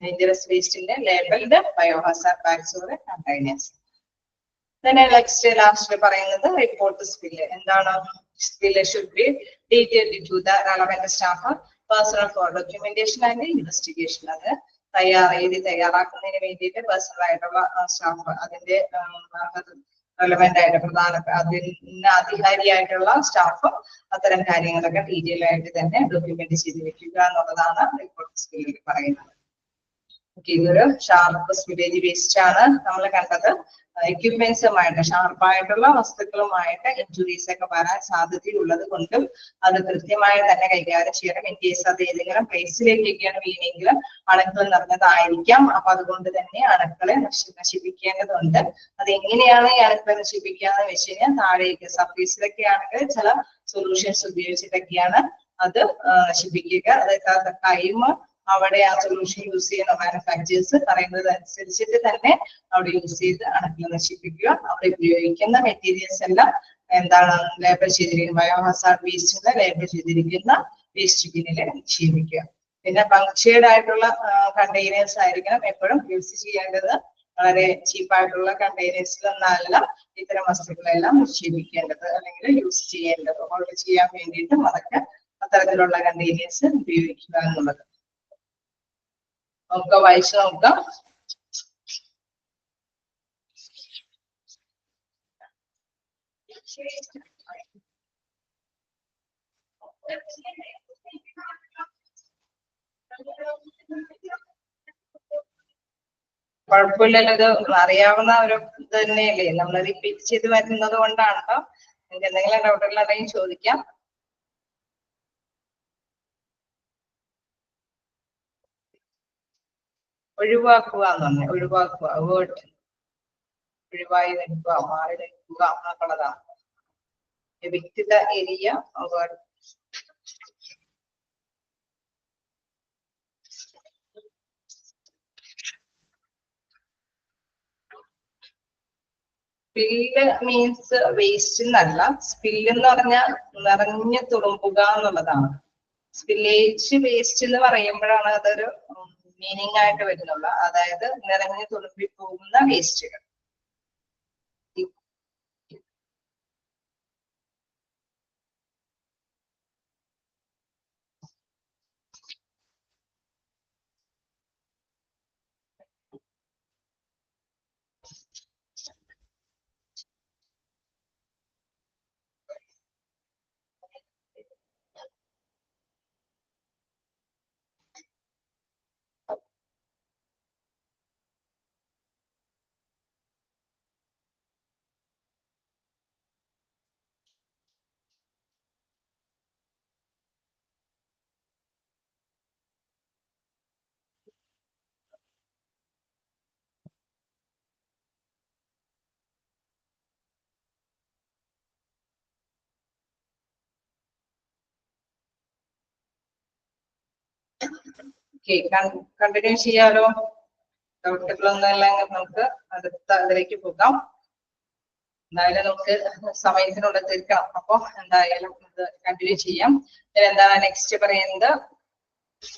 ഡേഞ്ചറസ് വേസ്റ്റിന്റെ labelled biohazard bags or containers. തന്നെ ലാസ്റ്റ് പറയുന്നത് റിപ്പോർട്ട് സ്പില്ല്. എന്താണ്? Spill should be detailed to the relevant staff personnel for documentation and investigation. അത് തയ്യാറാക്കുന്നതിന് വേണ്ടിയിട്ട് പേഴ്സണൽ ആയിട്ടുള്ള സ്റ്റാഫ്, അതിന്റെ റെലവെന്റ് ആയിട്ട് അതിന് അധികാരിയായിട്ടുള്ള സ്റ്റാഫ് അത്തരം കാര്യങ്ങളൊക്കെ ഡീറ്റെയിൽ ആയിട്ട് തന്നെ ഡോക്യുമെന്റ് ചെയ്ത് വെക്കുക എന്നുള്ളതാണ് റിപ്പോർട്ട് സ്പില്ലിൽ പറയുന്നത്. ഇതൊരു ഷാർപ്പ് സ്പില്ലേജ് വേസ്റ്റ് ആണ് നമ്മൾ കണ്ടത്. എക്യുപ്മെന്റ്സുമായിട്ട് ഷാർപ്പായിട്ടുള്ള വസ്തുക്കളുമായിട്ട് ഇഞ്ചുറീസ് ഒക്കെ വരാൻ സാധ്യതയുള്ളത് കൊണ്ടും അത് കൃത്യമായി തന്നെ കൈകാര്യം ചെയ്യണം. ഇൻ കേസ് അത് ഏതെങ്കിലും പ്ലേസിലേക്കൊക്കെയാണ് വീണെങ്കിലും അണുക്കൾ നിറഞ്ഞതായിരിക്കാം. അപ്പൊ അതുകൊണ്ട് തന്നെ അണുക്കളെ നശിപ്പിക്കേണ്ടതുണ്ട്. അത് എങ്ങനെയാണ് ഈ അണുക്കളെ നശിപ്പിക്കാന്ന് വെച്ച് കഴിഞ്ഞാൽ താഴേക്ക് സർഫേസിലൊക്കെ ആണെങ്കിൽ ചില സൊല്യൂഷൻസ് ഉപയോഗിച്ചിട്ടൊക്കെയാണ് അത് നശിപ്പിക്കുക. അതായത് ടൈം അവിടെ ആ സൊല്യൂഷൻ യൂസ് ചെയ്യുന്ന മാനുഫാക്ചേഴ്സ് പറയുന്നത് അനുസരിച്ചിട്ട് തന്നെ അവിടെ യൂസ് ചെയ്ത് അണുക്കളെ നശിപ്പിക്കുക. അവിടെ ഉപയോഗിക്കുന്ന മെറ്റീരിയൽസ് എല്ലാം ലേബൽ ചെയ്തിരിക്കുന്ന ബയോഹസാർഡ് വേസ്റ്റിന് ലേബൽ ചെയ്തിരിക്കുന്ന വേസ്റ്റ് ബിന്നിൽ നിക്ഷേപിക്കുക. പിന്നെ പങ്ക്ചേർഡ് ആയിട്ടുള്ള കണ്ടെയ്നേഴ്സ് ആയിരിക്കണം എപ്പോഴും യൂസ് ചെയ്യേണ്ടത്. വളരെ ചീപ്പായിട്ടുള്ള കണ്ടെയ്നേഴ്സിലൊന്നല്ല ഇത്തരം വസ്തുക്കളെല്ലാം നിക്ഷേപിക്കേണ്ടത് അല്ലെങ്കിൽ യൂസ് ചെയ്യേണ്ടത്. ഹോൾഡ് ചെയ്യാൻ വേണ്ടിയിട്ടും അതൊക്കെ അത്തരത്തിലുള്ള കണ്ടെയ്നേഴ്സ് ഉപയോഗിക്കുക എന്നുള്ളത്. നമുക്ക് വായിച്ചു നോക്കാം. കുഴപ്പമില്ലല്ലോ, ഇത് അറിയാവുന്ന ഒരു ഇത് തന്നെയല്ലേ, നമ്മൾ റിപ്പീറ്റ് ചെയ്ത് വരുന്നത് കൊണ്ടാണ് കേട്ടോ. നിങ്ങൾക്ക് എന്തെങ്കിലും ഡൗട്ടുകളുണ്ടെങ്കിൽ ചോദിക്കാം. ഒഴിവാക്കുക എന്ന് പറഞ്ഞ ഒഴിവാക്കുക, വേർഡ് ഒഴിവായി നിൽക്കുക, മാറി നിൽക്കുക എന്നുള്ളതാണ്. വ്യക്തിഗത area word. Spill means waste എന്നല്ല. സ്പില്ല് എന്ന് പറഞ്ഞാൽ നിറഞ്ഞു തുളുമ്പുക എന്നുള്ളതാണ്. സ്പില്ലേജ് വേസ്റ്റ് എന്ന് പറയുമ്പോഴാണ് അതൊരു മീനിങ് ആയിട്ട് വരുന്നുള്ളൂ. അതായത് നിറഞ്ഞു തുളുമ്പി പോകുന്ന വേസ്റ്റുകൾ. കണ്ടിന്യൂ ചെയ്യാലോ. ഡൗട്ടുകളൊന്നുമില്ല, നമുക്ക് അടുത്ത അതിലേക്ക് പോകാം. എന്തായാലും നമുക്ക് സമയത്തിനുള്ളിൽ തീർക്കാം. അപ്പൊ എന്തായാലും ഇത് കണ്ടിന്യൂ ചെയ്യാം. എന്താണ് നെക്സ്റ്റ് പറയുന്നത്?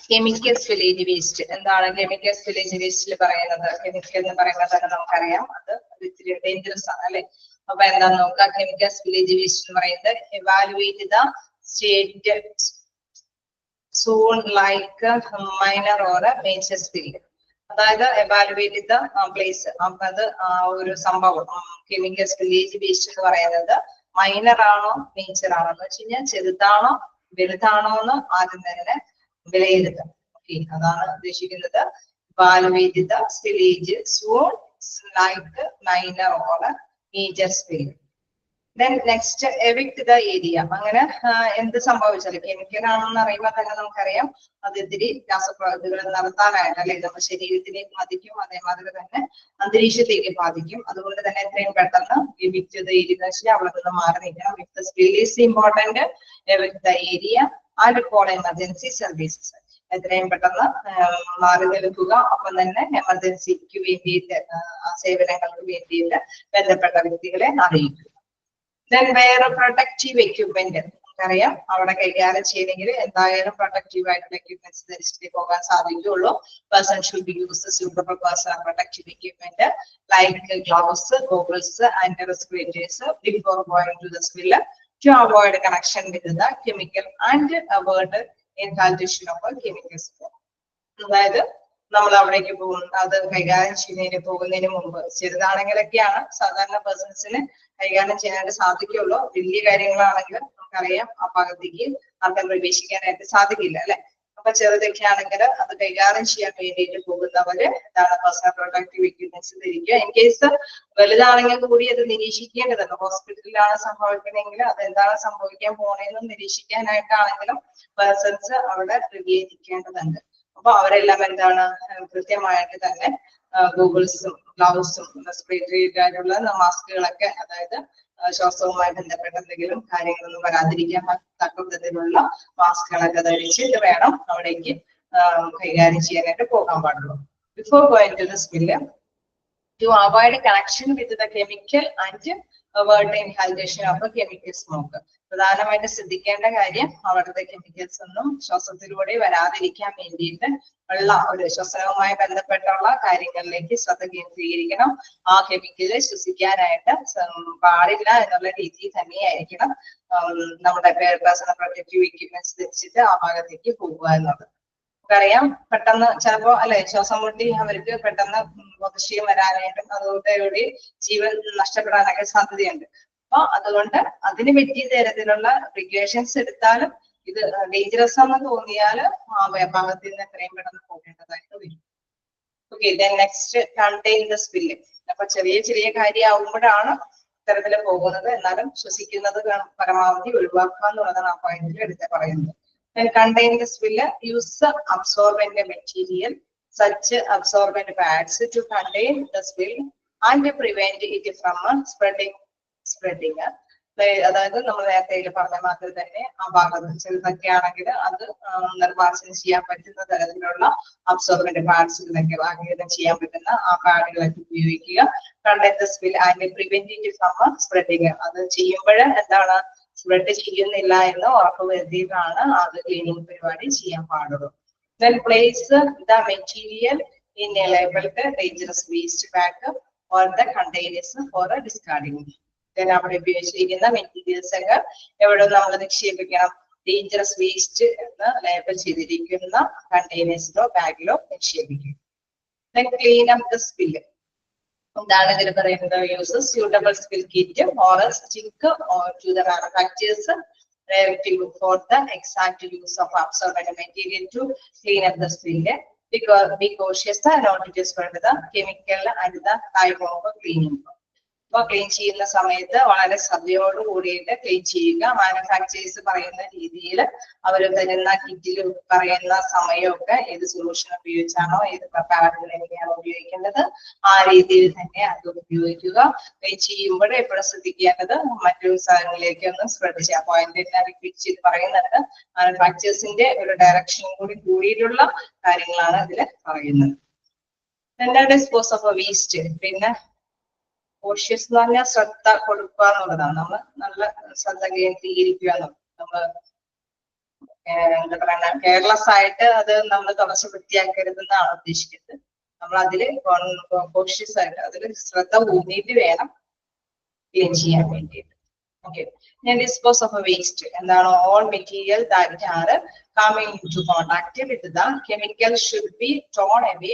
Chemical spillage waste. എന്താണ് കെമിക്കൽ സ്പില്ലേജ് വേസ്റ്റിൽ പറയുന്നത്? കെമിക്കൽ എന്ന് പറയുന്നത് തന്നെ നമുക്കറിയാം, അത് ഇത്തിരി ഡേഞ്ചറസ് ആണ് അല്ലെ. അപ്പൊ എന്താന്ന് നോക്കാം. കെമിക്കൽ സ്പില്ലേജ് വേസ്റ്റ് എന്ന് പറയുന്നത് evaluate the state soon like minor or a major spill. അതായത് എവാലുവേറ്റ് ദ പ്ലേസ്. അപ്പൊ അത് ഒരു സംഭവം കെമിക്കൽ സ്പില്ലേജ് വേസ്റ്റ് എന്ന് പറയുന്നത് മൈനർ ആണോ മേജർ ആണോ എന്ന് വെച്ച് കഴിഞ്ഞാൽ ചെറുതാണോ വലുതാണോ എന്ന് ആദ്യം തന്നെ വിലയിരുത്താം. ഓക്കെ, അതാണ് ഉദ്ദേശിക്കുന്നത്. Evaluate the spillage soon like minor or major spill. Then next, evict the area. അങ്ങനെ എന്ത് സംഭവിച്ചാലും കെമിക്കൽ ആണെന്ന് അറിയുമ്പോൾ തന്നെ നമുക്കറിയാം അത് ഇത്തിരി രാസപ്രവർത്തികൾ നടത്താനായിട്ട് അല്ലെ നമ്മുടെ ശരീരത്തിലേക്ക് ബാധിക്കും, അതേമാതിരി തന്നെ അന്തരീക്ഷത്തേക്ക് ബാധിക്കും. അതുകൊണ്ട് തന്നെ എത്രയും പെട്ടെന്ന് evict the area എന്ന് വെച്ചാൽ അവിടെ നിന്ന് മാറി നിൽക്കണം. If the spill is important, evict the area and call emergency services. എത്രയും പെട്ടെന്ന് മാറി നിൽക്കുക. ഒപ്പം തന്നെ എമർജൻസിക്ക് വേണ്ടിയിട്ട് സേവനങ്ങൾക്ക് വേണ്ടിയിട്ട് ബന്ധപ്പെട്ട വ്യക്തികളെ അറിയിക്കുക. Then wear protective equipment. നമുക്കറിയാം അവിടെ കൈകാര്യം ചെയ്യണമെങ്കിൽ എന്തായാലും പ്രൊട്ടക്റ്റീവ് ആയിട്ടുള്ള എക്യുപ്മെന്റ്സ് ധരിച്ചിട്ടേ പോകാൻ സാധിക്കുകയുള്ളൂ. Person should be used suitable personal protective equipment like gloves, goggles and respirators before going to the spill to avoid connection with the chemical and avoid inhalation of a chemical spill. അതായത് നമ്മൾ അവിടേക്ക് അത് കൈകാര്യം ചെയ്യുന്നതിന് പോകുന്നതിന് മുമ്പ് ചെറുതാണെങ്കിലൊക്കെയാണ് സാധാരണ പേഴ്സൺസിന് കൈകാര്യം ചെയ്യാനായിട്ട് സാധിക്കുള്ളൂ. വലിയ കാര്യങ്ങളാണെങ്കിൽ നമുക്കറിയാം ആ ഭാഗത്തേക്ക് ആർക്കും പ്രവേശിക്കാനായിട്ട് സാധിക്കില്ല അല്ലെ. അപ്പൊ ചെറുതൊക്കെ ആണെങ്കിൽ അത് കൈകാര്യം ചെയ്യാൻ വേണ്ടിയിട്ട് പോകുന്നവര് എന്താണ് പേഴ്സണൽ പ്രൊട്ടക്റ്റീവ് എക്യുപ്മെന്റ്സ് ധരിക്കുക. ഇൻ കേസ് വലുതാണെങ്കിൽ കൂടി അത് നിരീക്ഷിക്കേണ്ടതുണ്ട്. ഹോസ്പിറ്റലിലാണ് സംഭവിക്കുന്നതെങ്കിൽ അത് എന്താണ് സംഭവിക്കാൻ പോണേന്നും നിരീക്ഷിക്കാനായിട്ടാണെങ്കിലും പേഴ്സൺസ് അവിടെ പ്രതികരിക്കേണ്ടതുണ്ട്. അപ്പൊ അവരെല്ലാം എന്താണ് കൃത്യമായിട്ട് തന്നെ ഗൂഗിൾസും ഗ്ലൗസും റെസ്പിറേറ്ററി ആയിട്ടുള്ള മാസ്കുകളൊക്കെ, അതായത് ശ്വാസവുമായി ബന്ധപ്പെട്ട എന്തെങ്കിലും കാര്യങ്ങളൊന്നും വരാതിരിക്കാൻ തക്ക വിധത്തിലുള്ള മാസ്കുകളൊക്കെ ധരിച്ചിട്ട് വേണം അവിടേക്ക് കൈകാര്യം ചെയ്യാനായിട്ട് പോകാൻ പാടുള്ളൂ. Before going to the spill to avoid connection with the chemical and avoid inhalation of a chemical smoke. പ്രധാനമായിട്ട് ശ്രദ്ധിക്കേണ്ട കാര്യം അവിടുത്തെ കെമിക്കൽസ് ഒന്നും ശ്വാസത്തിലൂടെ വരാതിരിക്കാൻ വേണ്ടിയിട്ട് ഉള്ള ഒരു ശ്വസനവുമായി ബന്ധപ്പെട്ടുള്ള കാര്യങ്ങളിലേക്ക് ശ്രദ്ധ കേന്ദ്രീകരിക്കണം. ആ കെമിക്കല് ശ്വസിക്കാനായിട്ട് പാടില്ല എന്നുള്ള രീതിയിൽ തന്നെയായിരിക്കണം നമ്മുടെ പേഴ്സണൽ പ്രൊട്ടക്റ്റീവ് എക്യുപ്മെന്റ്സ് ധരിച്ചിട്ട് ആ ഭാഗത്തേക്ക് പോകുക എന്നുള്ളത്. നമുക്കറിയാം പെട്ടെന്ന് ചിലപ്പോ അല്ലെ ശ്വാസം മുട്ടി അവർക്ക് പെട്ടെന്ന് ബോധക്ഷയം വരാനായിട്ടും അതോടുകൂടി ജീവൻ നഷ്ടപ്പെടാനൊക്കെ സാധ്യതയുണ്ട്. അപ്പൊ അതുകൊണ്ട് അതിന് പറ്റിയ തരത്തിലുള്ള പ്രിക്കോഷൻസ് എടുത്താലും ഇത് ഡേഞ്ചറസ് ആണെന്ന് തോന്നിയാല് ആ ഭാഗത്തിൽ നിന്ന് എത്രയും പെട്ടെന്ന് പോകേണ്ടതായിട്ട് വരും. Okay, then next contain the spill. അപ്പൊ ചെറിയ ചെറിയ കാര്യമാകുമ്പോഴാണ് ഇത്തരത്തില് പോകുന്നത്. എന്നാലും ശ്വസിക്കുന്നത് പരമാവധി ഒഴിവാക്കുക എന്നുള്ളതാണ് ആ പോയിന്റിൽ എടുത്ത് പറയുന്നത്. Then contain the spill, use absorbent material such absorbent pads to contain the spill and prevent it from spreading. അതായത് നമ്മൾ നേരത്തെ പറഞ്ഞ മാതിരി തന്നെ ആ ഭാഗത്ത് ചെറുതൊക്കെ ആണെങ്കിൽ അത് നിർമ്മാർജ്ജനം ചെയ്യാൻ പറ്റുന്ന തരത്തിലുള്ള അബ്സോർബന്റ് പാഡ്സുകളൊക്കെ ആഗിരണം ചെയ്യാൻ പറ്റുന്ന ആ പാഡുകളൊക്കെ ഉപയോഗിക്കുക. Contain the spill and prevent it from spreading. അത് ചെയ്യുമ്പോൾ എന്താണ് സ്പ്രെഡ് ചെയ്യുന്നില്ല എന്ന് ഉറപ്പ് വരുത്തിയിട്ടാണ് അത് ക്ലീനിങ് പരിപാടി ചെയ്യാൻ പാടുള്ളൂ. Then place the material in a labeled dangerous waste bag or the containers for discarding. Then അവിടെ ഉപയോഗിച്ചിരിക്കുന്ന മെറ്റീരിയൽസ് ഒക്കെ എവിടെ നമ്മൾ നിക്ഷേപിക്കണം? ഡേഞ്ചറസ് വേസ്റ്റ് എന്ന് ലേബൽ ചെയ്തിരിക്കുന്ന കണ്ടെയ്നേഴ്സിലോ ബാഗിലോ നിക്ഷേപിക്കും. Then clean up the spill. എന്താണ് ഇതിൽ പറയുന്നത്? Use suitable spill kit or a stick or to the manufacturers directive for the exact use of absorbent material to clean up the spill. Because be cautious not to spread the chemical and the time of cleaning. അപ്പൊ clean ചെയ്യുന്ന സമയത്ത് വളരെ ശ്രദ്ധയോട് കൂടിയിട്ട് clean ചെയ്യുക. Manufacturers പറയുന്ന രീതിയിൽ അവർ തരുന്ന കിറ്റിൽ പറയുന്ന സമയമൊക്കെ ഏത് സൊല്യൂഷൻ ഉപയോഗിച്ചാണോ ഏത് പ്രപ്പാരറ്റിനെയാണ് ഉപയോഗിക്കേണ്ടത് ആ രീതിയിൽ തന്നെ അത് ഉപയോഗിക്കുക. ക്ലീൻ ചെയ്യുമ്പോൾ എപ്പോഴും ശ്രദ്ധിക്കേണ്ടത് മറ്റൊരു സ്ഥലങ്ങളിലേക്ക് ഒന്ന് സ്പ്രെഡ് ചെയ്യാം. പോയിന്റ് റിപ്പീറ്റ് ചെയ്ത് പറയുന്നുണ്ട്. മാനുഫാക്ചേഴ്സിന്റെ ഒരു ഡയറക്ഷൻ കൂടിയിട്ടുള്ള കാര്യങ്ങളാണ് ഇതിൽ പറയുന്നത്. Dispose of waste. പിന്നെ കോഷ്യസ് എന്ന് പറഞ്ഞാൽ ശ്രദ്ധ കൊടുക്കുക എന്നുള്ളതാണ്. നമ്മൾ നല്ല ശ്രദ്ധ കേന്ദ്രീകരിക്കുക എന്നുള്ളത്. നമ്മൾ എന്താ പറയുക, കെയർലെസ് ആയിട്ട് അത് നമ്മൾ തുടച്ച് വൃത്തിയാക്കരുതെന്നാണ് ഉദ്ദേശിക്കുന്നത്. നമ്മൾ അതില് കോഷ്യസ് ആയിട്ട് അതിൽ ശ്രദ്ധ ഊന്നിയിട്ട് വേണം ക്ലീൻ ചെയ്യാൻ വേണ്ടിയിട്ട്. ഓക്കെ, ഞാൻ ഡിസ്പോസ് ഓഫ് വേസ്റ്റ് എന്താണ്? All material that are coming in to contact with the chemical should be thrown away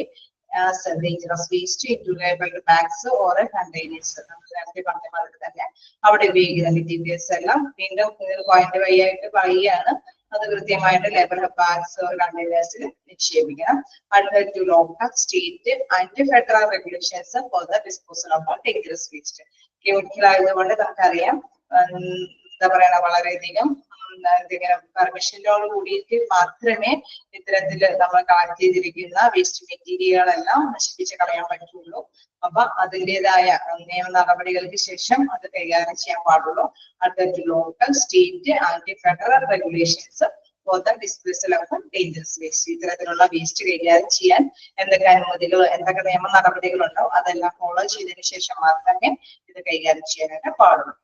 as a dangerous waste into labeled bags or containers. നേരത്തെ പറഞ്ഞ മാതിരി തന്നെ അവിടെ ഉപയോഗിക്കുന്ന മെറ്റീരിയൽസ് എല്ലാം വീണ്ടും പോയിന്റ് വൈ ആയിട്ട് പറയുകയാണ്. അത് കൃത്യമായിട്ട് ലേബൽ ബാഗ്സ് ഓർ കണ്ടെയ്നേഴ്സിൽ നിക്ഷേപിക്കണം. Adhere to local state and federal regulations for the disposal of dangerous waste. Chemical ആയതുകൊണ്ട് നമുക്കറിയാം എന്താ പറയുക വളരെയധികം എന്തെങ്കിലും പെർമിഷനോട് കൂടിയിട്ട് മാത്രമേ ഇത്തരത്തില് നമ്മൾ കളക്ട് ചെയ്തിരിക്കുന്ന വേസ്റ്റ് മെറ്റീരിയലുകളെല്ലാം നശിപ്പിച്ച് കളയാൻ പറ്റുള്ളൂ. അപ്പൊ അതിൻ്റെതായ നിയമ നടപടികൾക്ക് ശേഷം അത് കൈകാര്യം ചെയ്യാൻ പാടുള്ളൂ. അടുത്ത local state and federal regulations for the disposal of dangerous waste. ഇത്തരത്തിലുള്ള വേസ്റ്റ് കൈകാര്യം ചെയ്യാൻ എന്തൊക്കെ അനുമതികൾ എന്തൊക്കെ നിയമ നടപടികളുണ്ടോ അതെല്ലാം ഫോളോ ചെയ്തതിനു ശേഷം മാത്രമേ ഇത് കൈകാര്യം ചെയ്യാനായിട്ട് പാടുള്ളൂ.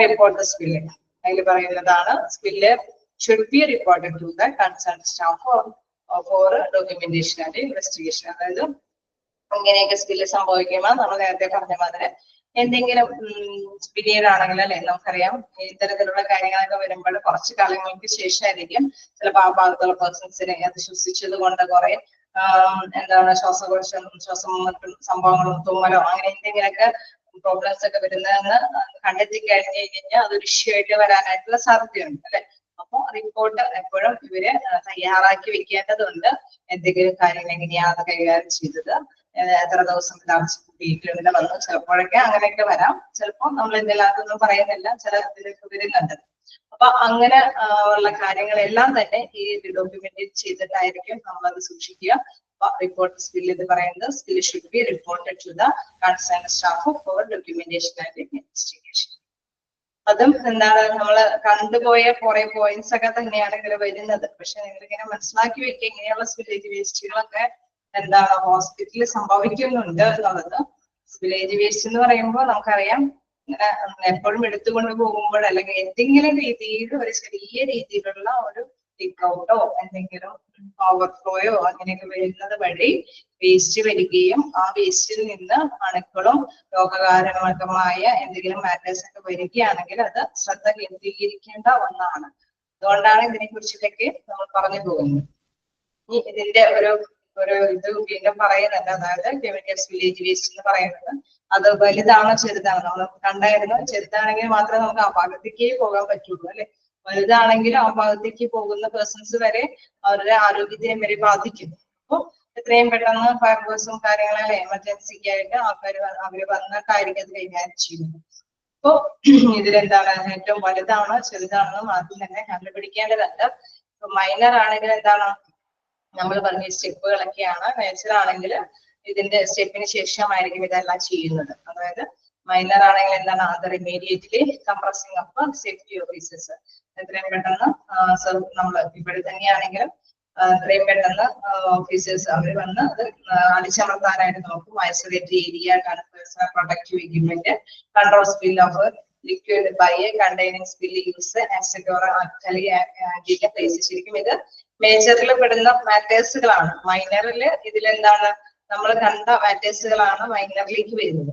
Report the spill. അതിൽ പറയുന്നതാണ് spill should be reported to the concern staff for documentation and investigation. അതായത് ഇങ്ങനെയൊക്കെ സ്പില്ല് സംഭവിക്കുമ്പോൾ നമ്മൾ നേരത്തെ പറഞ്ഞ മാതിരി എന്തെങ്കിലും പിന്നീട് ആണെങ്കിൽ അല്ലെ നമുക്കറിയാം ഇത്തരത്തിലുള്ള കാര്യങ്ങളൊക്കെ വരുമ്പോൾ കുറച്ച് കാലങ്ങൾക്ക് ശേഷമായിരിക്കും ചിലപ്പോൾ ആ ഭാഗത്തുള്ള പേഴ്സൺസിനെ അത് ശ്വസിച്ചത് കൊണ്ട് കുറെ എന്താണ് ശ്വാസം മറ്റും സംഭവങ്ങളും തുമ്മലോ അങ്ങനെ എന്തെങ്കിലുമൊക്കെ പ്രോബ്ലംസ് ഒക്കെ വരുന്നതെന്ന് കണ്ടെത്തി കഴിഞ്ഞു കഴിഞ്ഞാൽ അതൊരു ഇഷ്യൂ ആയിട്ട് വരാനായിട്ടുള്ള സാധ്യതയുണ്ട് അല്ലെ. അപ്പൊ റിപ്പോർട്ട് എപ്പോഴും ഇവര് തയ്യാറാക്കി വെക്കേണ്ടതുണ്ട്. എന്തെങ്കിലും കാര്യങ്ങൾ എങ്ങനെയാണ് അത് കൈകാര്യം ചെയ്തത്, എത്ര ദിവസം ട്രീറ്റ്മെന്റ് വന്നു, ചിലപ്പോഴൊക്കെ അങ്ങനെയൊക്കെ വരാം. ചിലപ്പോൾ നമ്മൾ എന്തെല്ലാത്തൊന്നും പറയുന്നില്ല, ചില ഇതിലൊക്കെ വരുന്നുണ്ട്. അപ്പൊ അങ്ങനെ ഉള്ള കാര്യങ്ങളെല്ലാം തന്നെ ഈ ഡോക്യുമെന്റ് ചെയ്തിട്ടായിരിക്കും നമ്മളത് സൂക്ഷിക്കുക. റിപ്പോർട്ട് സ്കിൽ എന്ന് പറയുന്നത് skill should be reported to the concern staff for documentation and investigation. അതും എന്താണ് നമ്മൾ കണ്ടുപോയ കുറെ പോയിന്റ്സ് ഒക്കെ തന്നെയാണ് ഇതിൽ വരുന്നത്. പക്ഷെ നിങ്ങൾ ഇങ്ങനെ മനസ്സിലാക്കി വെക്കുക ഇങ്ങനെയുള്ള സ്പില്ലേജ് വേസ്റ്റുകളൊക്കെ എന്താണ് ഹോസ്പിറ്റലിൽ സംഭവിക്കുന്നുണ്ട് എന്നുള്ളത്. സ്പില്ലേജ് വേസ്റ്റ് എന്ന് പറയുമ്പോൾ നമുക്കറിയാം ഇങ്ങനെ എപ്പോഴും എടുത്തുകൊണ്ട് പോകുമ്പോൾ അല്ലെങ്കിൽ എന്തെങ്കിലും രീതിയിൽ ഒരു ചെറിയ രീതിയിലുള്ള ഒരു ലീക്ക് ഔട്ടോ എന്തെങ്കിലും ഓവർഫ്ലോയോ അങ്ങനെയൊക്കെ വരുന്നത് വഴി വേസ്റ്റ് വരികയും ആ വേസ്റ്റിൽ നിന്ന് അണുക്കളും രോഗകാരണമായ എന്തെങ്കിലും മാറ്റേഴ്സ് ഒക്കെ വരികയാണെങ്കിൽ അത് ശ്രദ്ധ കേന്ദ്രീകരിക്കേണ്ട ഒന്നാണ്. അതുകൊണ്ടാണ് ഇതിനെ കുറിച്ചിട്ടൊക്കെ നമ്മൾ പറഞ്ഞു പോകുന്നത്. ഇതിന്റെ ഒരു ഇത് വീണ്ടും പറയുന്നുണ്ട്. അതായത് കെമിക്കൽ സ്പില്ലേജ് വേസ്റ്റ് എന്ന് പറയുന്നത് അത് വലുതാണോ ചെറുതാണോ നമ്മൾ കണ്ടായിരുന്നു. ചെറുതാണെങ്കിൽ മാത്രമേ നമുക്ക് ആ ഭാഗത്തേക്ക് പോകാൻ പറ്റുള്ളൂ അല്ലെ. വലുതാണെങ്കിലും ആ ഭാഗത്തേക്ക് പോകുന്ന പേഴ്സൺസ് വരെ അവരുടെ ആരോഗ്യത്തിനെ വരെ ബാധിക്കും. അപ്പൊ എത്രയും പെട്ടെന്ന് ഫയർഫോഴ്സും കാര്യങ്ങളെ എമർജൻസിക്ക് ആയിട്ട് അവര് വന്നിട്ടായിരിക്കും അത് കൈകാര്യം ചെയ്യുന്നത്. അപ്പൊ ഇതിലെന്താണ് ഏറ്റവും വലുതാണോ ചെറുതാണോ ആദ്യം തന്നെ കണ്ടുപിടിക്കേണ്ടതുണ്ട്. മൈനർ ആണെങ്കിൽ എന്താണ് നമ്മൾ പറഞ്ഞ സ്റ്റെപ്പുകളൊക്കെയാണ്. മേജർ ആണെങ്കിൽ ഇതിന്റെ സ്റ്റെപ്പിന് ശേഷമായിരിക്കും ഇതെല്ലാം ചെയ്യുന്നത്. അതായത് മൈനർ ആണെങ്കിൽ എന്താണ് അത് immediately comprising up safety officers എത്രയും പെട്ടെന്ന് നമ്മൾ ഇവിടെ തന്നെയാണെങ്കിലും എത്രയും പെട്ടെന്ന് ഓഫീസേഴ്സ് അവർ വന്ന് അത് അടിച്ചമർത്താനായിട്ട് നോക്കും. Isolate area, personal protective equipment, control spill of liquid by containing spill use acid or alkali ആന്റിന്റെ പ്ലേസ്. ശരിക്കും ഇത് മേജറിൽ പെടുന്ന മാറ്റേഴ്സുകളാണ്. മൈനറിൽ ഇതിലെന്താണ് നമ്മൾ കണ്ട മാറ്റേഴ്സുകളാണ് മൈനറിലേക്ക് വരുന്നത്.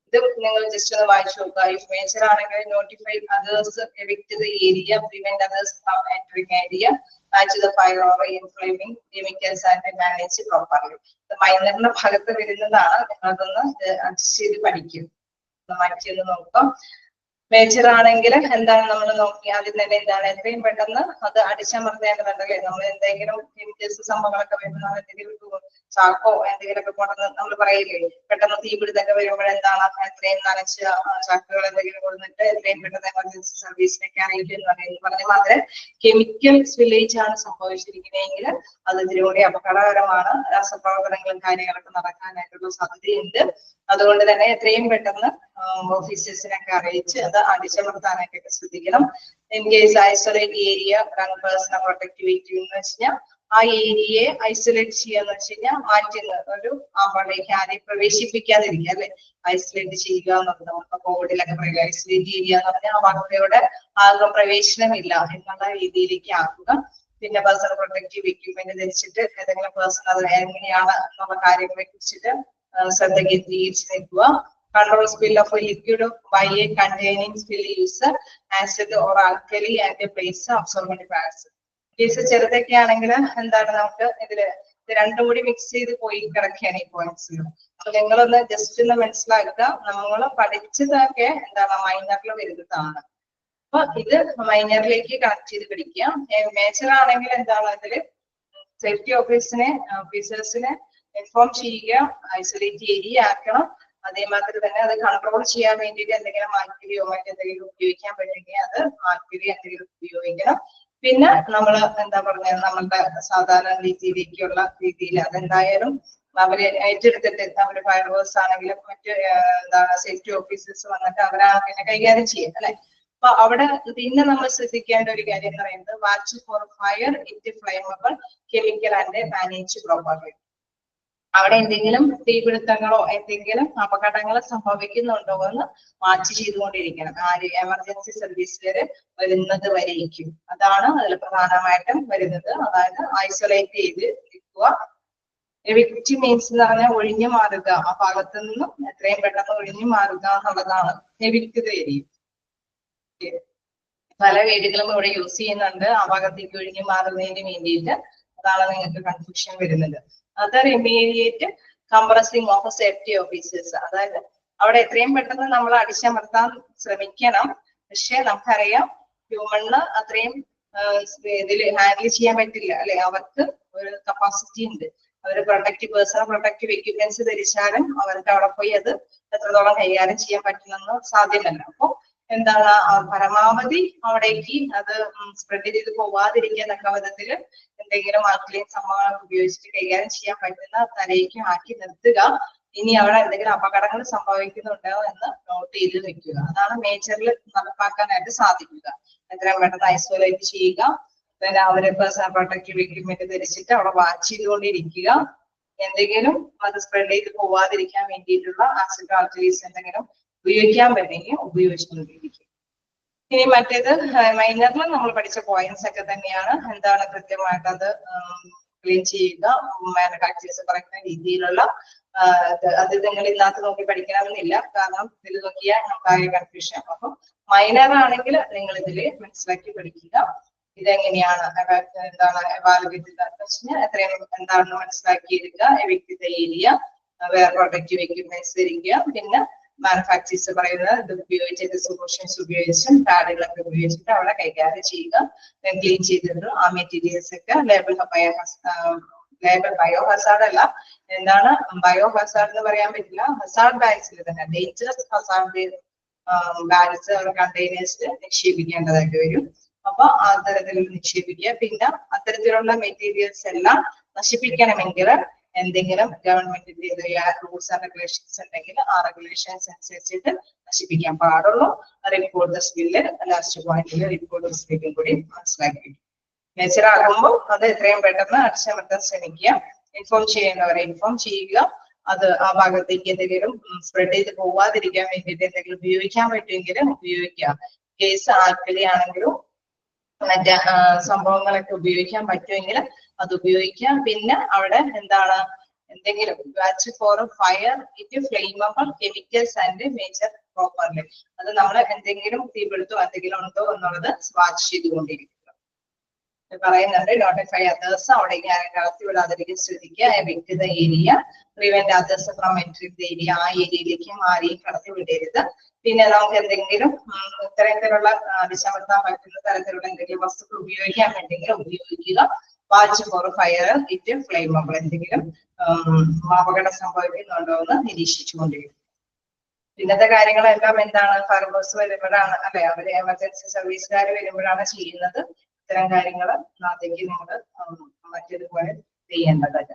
ഇത് നിങ്ങൾ ജസ്റ്റ് ഒന്ന് വായിച്ചു നോക്കുക. ഇഫ് മേജർ ആണെങ്കിൽ notify others evict the area, prevent others from entering area, match the fire or inflaming chemicals and manage properly. മൈനറിന്റെ ഭാഗത്ത് വരുന്നതാണ്. നിങ്ങളതൊന്ന് അഡ്ജസ്റ്റ് ചെയ്ത് പഠിക്കും. മാറ്റിയൊന്ന് നോക്കാം. മേജർ ആണെങ്കിൽ എന്താണ് നമ്മൾ നോക്കി ആദ്യം തന്നെ എന്താണ് എത്രയും പെട്ടെന്ന് അത് അടിച്ചമർത്തേണ്ടതുണ്ടല്ലേ. നമ്മൾ എന്തെങ്കിലും കെമിക്കൽസ് സംഭവങ്ങളൊക്കെ വരുന്ന എന്തെങ്കിലും ചാക്കോ എന്തെങ്കിലുമൊക്കെ കൊണ്ടുവന്ന് നമ്മൾ പറയില്ലേ പെട്ടെന്ന് തീപിടുത്തൊക്കെ വരുമ്പോൾ എന്താണ് എത്രയും നനച്ച ചാക്കുകൾ എന്തെങ്കിലും കൊണ്ടുവന്നിട്ട് എത്രയും പെട്ടെന്ന് എമർജൻസി സർവീസിനൊക്കെ അറിയിക്കുന്നു പറഞ്ഞ മാതിരി കെമിക്കൽ സ്പില്ലേജ് ആണ് സംഭവിച്ചിരിക്കുന്നതെങ്കിൽ അത് ഇതിലൂടെ അപകടകരമാണ്. രാസപ്രവർത്തനങ്ങളും കാര്യങ്ങളൊക്കെ നടക്കാനായിട്ടുള്ള സാധ്യതയുണ്ട്. അതുകൊണ്ട് തന്നെ എത്രയും പെട്ടെന്ന് ഓഫീസേഴ്സിനൊക്കെ അറിയിച്ച് അത് അടിച്ചമർത്താനായിട്ടൊക്കെ ശ്രദ്ധിക്കണം. In case isolate area, personal protective equipment എന്ന് വെച്ചാൽ ആ ഏരിയയെ ഐസൊലേറ്റ് ചെയ്യാന്ന് വെച്ച് കഴിഞ്ഞാൽ മാറ്റുന്നത് ഒരു അവിടേക്ക് ആരെയും പ്രവേശിപ്പിക്കാതിരിക്കുക അല്ലെ. ഐസൊലേറ്റ് ചെയ്യുക എന്നുള്ളത് നമുക്ക് കോവിഡിലൊക്കെ പറയുക. ഐസൊലേറ്റ് ഏരിയ എന്ന് പറഞ്ഞാൽ ആ വാർത്തയുടെ ആകെ പ്രവേശനമില്ല എന്നുള്ള രീതിയിലേക്ക് ആക്കുക. പിന്നെ പേഴ്സണൽ പ്രൊട്ടക്റ്റീവ് എക്യുപ്മെന്റ് ധരിച്ചിട്ട് ഏതെങ്കിലും പേഴ്സൺ അത് എങ്ങനെയാണ് എന്നുള്ള കാര്യങ്ങളെ കുറിച്ചിട്ട് ശ്രദ്ധ കേന്ദ്രീകരിച്ച് നിൽക്കുക. Control spill of a liquid by a containing spill use acid or alkali and a place absorbent pads. Case ചെറുതൊക്കെ ആണെങ്കിൽ എന്താണ് നമുക്ക് ഇതില് ഇത് രണ്ടും കൂടി മിക്സ് ചെയ്ത് പോയി കിടക്കുകയാണ് ഈ പോയിന്റ്സിൽ. അപ്പൊ നിങ്ങളൊന്ന് ജസ്റ്റ് ഒന്ന് മനസ്സിലാക്കുക, നമ്മൾ പഠിച്ചതൊക്കെ എന്താണ് മൈനറിൽ വരുന്നതാണ്. അപ്പൊ ഇത് മൈനറിലേക്ക് കണക്ട് ചെയ്ത് പിടിക്കുക. മേജർ ആണെങ്കിൽ എന്താണ് അതില് സേഫ്റ്റി ഓഫീസേഴ്സിനെ ഇൻഫോം ചെയ്യുക, ഐസൊലേറ്റ് ഏരിയ ആക്കണം. അതേമാതിരി തന്നെ അത് കൺട്രോൾ ചെയ്യാൻ വേണ്ടിയിട്ട് എന്തെങ്കിലും ആക്ടിവിയോ മറ്റെന്തെങ്കിലും ഉപയോഗിക്കാൻ പറ്റുമെങ്കിൽ അത് ആക്ടിവി എന്തെങ്കിലും ഉപയോഗിക്കണം. പിന്നെ നമ്മൾ എന്താ പറഞ്ഞത്, നമ്മളുടെ സാധാരണ രീതിയിലേക്കുള്ള രീതിയിൽ അതെന്തായാലും അവര് ഏറ്റെടുത്തിട്ട് അവര് ഫയർവേഴ്സ് ആണെങ്കിലും മറ്റ് എന്താണ് സേഫ്റ്റി ഓഫീസേഴ്സ് വന്നിട്ട് അവരാണ് പിന്നെ കൈകാര്യം ചെയ്യുക അല്ലെ. അപ്പൊ അവിടെ പിന്നെ നമ്മൾ ശ്രദ്ധിക്കേണ്ട ഒരു കാര്യം എന്ന് പറയുന്നത് watch four fire it flammable chemical and manage properly. അവിടെ എന്തെങ്കിലും തീപിടുത്തങ്ങളോ എന്തെങ്കിലും അപകടങ്ങൾ സംഭവിക്കുന്നുണ്ടോ എന്ന് വാച്ച് ചെയ്തുകൊണ്ടിരിക്കണം. ആര് എമർജൻസി സർവീസുകാര് വരുന്നത് വരെയിരിക്കും. അതാണ് അതിൽ പ്രധാനമായിട്ടും വരുന്നത്. അതായത് ഐസൊലേറ്റ് ചെയ്ത് നിൽക്കുക. എവിക്റ്റ് മീൻസ് എന്ന് പറഞ്ഞാൽ ഒഴിഞ്ഞു മാറുക, ആ ഭാഗത്ത് നിന്നും എത്രയും പെട്ടെന്ന് ഒഴിഞ്ഞു മാറുക എന്നുള്ളതാണ് എവിക്റ്റ് ഏരിയ. പല വീടുകളും ഇവിടെ യൂസ് ചെയ്യുന്നുണ്ട് ആ ഭാഗത്തേക്ക് ഒഴിഞ്ഞു മാറുന്നതിന് വേണ്ടിയിട്ട്. അതാണ് നിങ്ങൾക്ക് കൺഫ്യൂഷൻ വരുന്നത്. Other immediate comprising of safety officers, അതായത് അവിടെ എത്രയും പെട്ടെന്ന് നമ്മൾ അടിച്ചമർത്താൻ ശ്രമിക്കണം. പക്ഷെ നമുക്കറിയാം ഹ്യൂമണിന് അത്രയും ഇതിൽ ഹാൻഡിൽ ചെയ്യാൻ പറ്റില്ല അല്ലെ. അവർക്ക് ഒരു കപ്പാസിറ്റി ഉണ്ട്. അവർ പേഴ്സണൽ പ്രൊട്ടക്റ്റീവ് എക്യുപ്മെന്റ്സ് ധരിച്ചാലും അവർക്ക് അവിടെ പോയി അത് എത്രത്തോളം കൈകാര്യം ചെയ്യാൻ പറ്റുമെന്ന് സാധ്യമല്ല. അപ്പൊ എന്താണ് പരമാവധി അവിടേക്ക് അത് സ്പ്രെഡ് ചെയ്ത് പോവാതിരിക്കാൻ തക്ക വിധത്തില് എന്തെങ്കിലും ആൽക്കലൈൻ സംഭവങ്ങൾ ഉപയോഗിച്ചിട്ട് കൈകാര്യം ചെയ്യാൻ പറ്റുന്ന തരയ്ക്ക് ആക്കി നിർത്തുക. ഇനി അവിടെ എന്തെങ്കിലും അപകടങ്ങൾ സംഭവിക്കുന്നുണ്ടോ എന്ന് നോട്ട് ചെയ്ത് വെക്കുക. അതാണ് മേജറിൽ നടപ്പാക്കാനായിട്ട് സാധിക്കുക. എത്രയും പെട്ടെന്ന് ഐസൊലേറ്റ് ചെയ്യുക. പിന്നെ അവര് പേഴ്സണൽ പ്രൊട്ടക്റ്റീവ് എക്യുപ്മെന്റ് ധരിച്ചിട്ട് അവിടെ വാച്ച് ചെയ്തുകൊണ്ടിരിക്കുക. എന്തെങ്കിലും അത് സ്പ്രെഡ് ചെയ്ത് പോവാതിരിക്കാൻ വേണ്ടിയിട്ടുള്ള ആസിഡ് ആർട്ടറീസ് എന്തെങ്കിലും ഉപയോഗിക്കാൻ പറ്റുമെങ്കിൽ ഉപയോഗിച്ചുകൊണ്ടിരിക്കും. ഇനി മറ്റേത് മൈനറിൽ നമ്മൾ പഠിച്ച പോയിന്റ്സ് ഒക്കെ തന്നെയാണ്. എന്താണ് കൃത്യമായിട്ട് അത് ക്ലീൻ ചെയ്യുക, മാനുഫാക്ചേഴ്സ് പറയുന്ന രീതിയിലുള്ള അത് നിങ്ങൾ ഇതിനകത്ത് നോക്കി പഠിക്കണമെന്നില്ല. കാരണം ഇതിൽ നോക്കിയാൽ നമുക്കായ കൺഫ്യൂഷൻ. അപ്പൊ മൈനർ ആണെങ്കിൽ നിങ്ങൾ ഇതില് മനസ്സിലാക്കി പഠിക്കുക. ഇതെങ്ങനെയാണ് എന്താണ് എവാലുവേറ്റ് എത്രയും എന്താണെന്ന് മനസ്സിലാക്കിയെടുക്കുക. എവിക്റ്റ് ഏരിയ, വേറെ പ്രൊട്ടക്റ്റീവ് എക്യുപ്മെന്റ്സ് ധരിക്കുക. പിന്നെ മാനുഫാക്ചേഴ്സ് പറയുന്നത് ഇത് ഉപയോഗിച്ചിട്ട് സൊല്യൂഷൻസ് ഉപയോഗിച്ചും പാഡുകളൊക്കെ ഉപയോഗിച്ചിട്ട് അവിടെ കൈകാര്യം ചെയ്യുക. ക്ലീൻ ചെയ്തിട്ട് ആ മെറ്റീരിയൽസ് ഒക്കെ ലേബൽ ബയോ ഹസാർഡ് അല്ല, എന്താണ് ബയോ ഹസാർഡ് എന്ന് പറയാൻ പറ്റില്ല. ഹസാർഡ് ബാഗ്സിൽ തന്നെ ഡേഞ്ചറസ് ഹസാർഡ് ബാഗ്സ് കണ്ടെയ്നേഴ്സ് നിക്ഷേപിക്കേണ്ടതായിട്ട് വരും. അപ്പൊ അത്തരത്തിൽ നിക്ഷേപിക്കുക. പിന്നെ അത്തരത്തിലുള്ള മെറ്റീരിയൽസ് എല്ലാം നശിപ്പിക്കണമെങ്കിൽ എന്തെങ്കിലും ഗവൺമെന്റിന്റെ റൂൾസ് ആൻഡ് റെഗുലേഷൻസ് ഉണ്ടെങ്കിൽ ആ റെഗുലേഷൻസ് അനുസരിച്ചിട്ട് നശിപ്പിക്കാൻ പാടുള്ളൂ. റിപ്പോർട്ട് സ്പില്ല് ലാസ്റ്റ് പോയിന്റിൽ റിപ്പോർട്ട് സ്പില്ലും കൂടി മനസ്സിലാക്കി. നേച്ചർ ആകുമ്പോൾ അത് എത്രയും പെട്ടെന്ന് അടിച്ചമർത്താൻ ശ്രമിക്കുക. ഇൻഫോം ചെയ്യുന്നവരെ ഇൻഫോം ചെയ്യുക. അത് ആ ഭാഗത്തേക്ക് എന്തെങ്കിലും സ്പ്രെഡ് ചെയ്ത് പോവാതിരിക്കാൻ വേണ്ടിയിട്ട് എന്തെങ്കിലും ഉപയോഗിക്കാൻ പറ്റുമെങ്കിൽ ഉപയോഗിക്കുക. കേസ് ആൽക്കലി ആണെങ്കിലും മറ്റേ സംഭവങ്ങളൊക്കെ ഉപയോഗിക്കാൻ പറ്റുമെങ്കിൽ അത് ഉപയോഗിക്കാം. പിന്നെ അവിടെ എന്താണ് എന്തെങ്കിലും watch four fire it flammable chemicals and major properly, അത് നമ്മൾ എന്തെങ്കിലും തീപിടുത്തം എന്തെങ്കിലും ഉണ്ടോ എന്നുള്ളത് വാച്ച് ചെയ്തുകൊണ്ടിരിക്കുക. പറയുന്നുണ്ട് നോട്ടിഫൈ അതേഴ്സ്, അവിടേക്ക് കടത്തി വിടാതിരിക്കാൻ ശ്രദ്ധിക്കുക. Evict the area, prevent others from entering the area, ആ ഏരിയയിലേക്ക് ആരെയും കടത്തി വിടരുത്. പിന്നെ നമുക്ക് എന്തെങ്കിലും ഇത്തരത്തിലുള്ള അടിച്ചമർത്താൻ പറ്റുന്ന തരത്തിലുള്ള എന്തെങ്കിലും വസ്തുക്കൾ ഉപയോഗിക്കാൻ വേണ്ടെങ്കിൽ ഉപയോഗിക്കുക. Watch four fire it flammable, എന്തെങ്കിലും അപകടം സംഭവിക്കുന്നുണ്ടോ എന്ന് നിരീക്ഷിച്ചുകൊണ്ടിരിക്കും. ഇന്നത്തെ കാര്യങ്ങളെല്ലാം എന്താണ് ഫയർഫോഴ്സ് വരുമ്പോഴാണ് അല്ലെ, അവര് എമർജൻസി സർവീസുകാർ വരുമ്പോഴാണ് ചെയ്യുന്നത്. ഇത്തരം കാര്യങ്ങൾ നാളത്തേക്ക് നിങ്ങൾ മറ്റേതുപോലെ ചെയ്യേണ്ടതല്ല.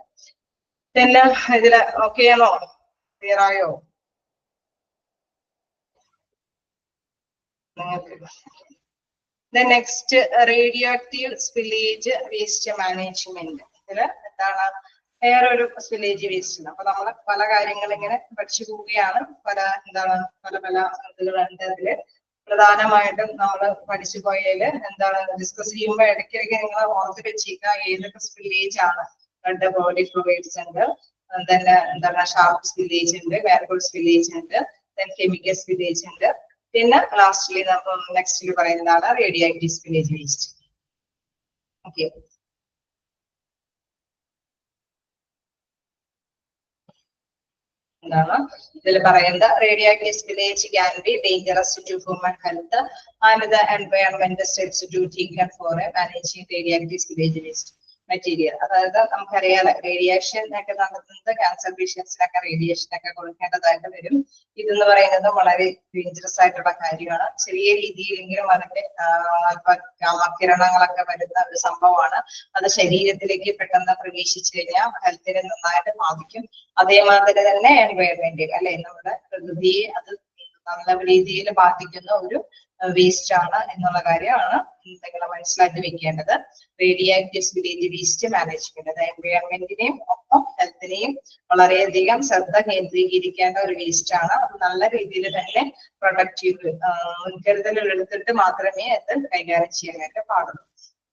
പിന്നെ ഇതില് ഓക്കെ ആണോ? ക്ലിയർ ആയോ നിങ്ങൾക്ക്? Next radio active spillage waste management. ഇതില് എന്താണ് വേറൊരു സ്പില്ലേജ് വേസ്റ്റ്. അപ്പൊ നമ്മൾ പല കാര്യങ്ങൾ ഇങ്ങനെ പഠിച്ചു പോവുകയാണ്. പല ഇതുകളുണ്ട് അതില്. പ്രധാനമായിട്ടും നമ്മൾ പഠിച്ചു പോയതില് എന്താണ് ഡിസ്കസ് ചെയ്യുമ്പോൾ ഇടയ്ക്കിടയ്ക്ക് നിങ്ങൾ ഓർത്ത് വെച്ചേക്കുക ഏതൊക്കെ സ്പില്ലേജ് ആണ്. റെഡ് ബോഡി ഫ്ലൂയിഡ്സ് ഉണ്ട്, തന്നെ എന്താണ് ഷാർപ്പ് സ്പില്ലേജ് ഉണ്ട്, വേർബിൾ സ്പില്ലേജ് ഉണ്ട്, കെമിക്കൽ സ്പില്ലേജ് ഉണ്ട്. പിന്നെ ലാസ്റ്റില് നെക്സ്റ്റിൽ പറയുന്നതാണ് radioactive spillage waste. Okay, എന്താണ് ഇതിൽ പറയുന്നത്? Radioactive spillage can be dangerous to human health and the environment steps to taken for managing radioactive spillage waste material. അതായത് നമുക്കറിയാലോ, റേഡിയേഷൻ ഒക്കെ നടത്തുന്നത് ക്യാൻസർ പേഷ്യൻസിനൊക്കെ റേഡിയേഷൻ ഒക്കെ കൊടുക്കേണ്ടതായിട്ട് വരും. ഇതെന്ന് പറയുന്നത് വളരെ ഡേഞ്ചറസ് ആയിട്ടുള്ള കാര്യമാണ്. ചെറിയ രീതിയിലെങ്കിലും അതിന്റെ കിരണങ്ങളൊക്കെ വരുന്ന ഒരു സംഭവമാണ്. അത് ശരീരത്തിലേക്ക് പെട്ടെന്ന് പ്രവേശിച്ചു കഴിഞ്ഞാൽ ഹെൽത്തിനെ നന്നായിട്ട് ബാധിക്കും. അതേമാതിരി തന്നെ എൻവയോൺമെന്റ് അല്ലെ, നമ്മുടെ പ്രകൃതിയെ അത് നല്ല രീതിയിൽ ബാധിക്കുന്ന ഒരു വേസ്റ്റ് ആണ് എന്നുള്ള കാര്യമാണ് നിങ്ങൾ മനസ്സിലാക്കി വെക്കേണ്ടത്. Radio active spillage waste management, അത് എൻവയോൺമെന്റിനെയും ഒപ്പം ഹെൽത്തിനെയും വളരെയധികം ശ്രദ്ധ കേന്ദ്രീകരിക്കേണ്ട ഒരു വേസ്റ്റ് ആണ്. അത് നല്ല രീതിയിൽ തന്നെ പ്രൊഡക്റ്റീവ് മുൻകരുതലുകൾ എടുത്തിട്ട് മാത്രമേ അത് കൈകാര്യം ചെയ്യാനായിട്ട് പാടുള്ളൂ.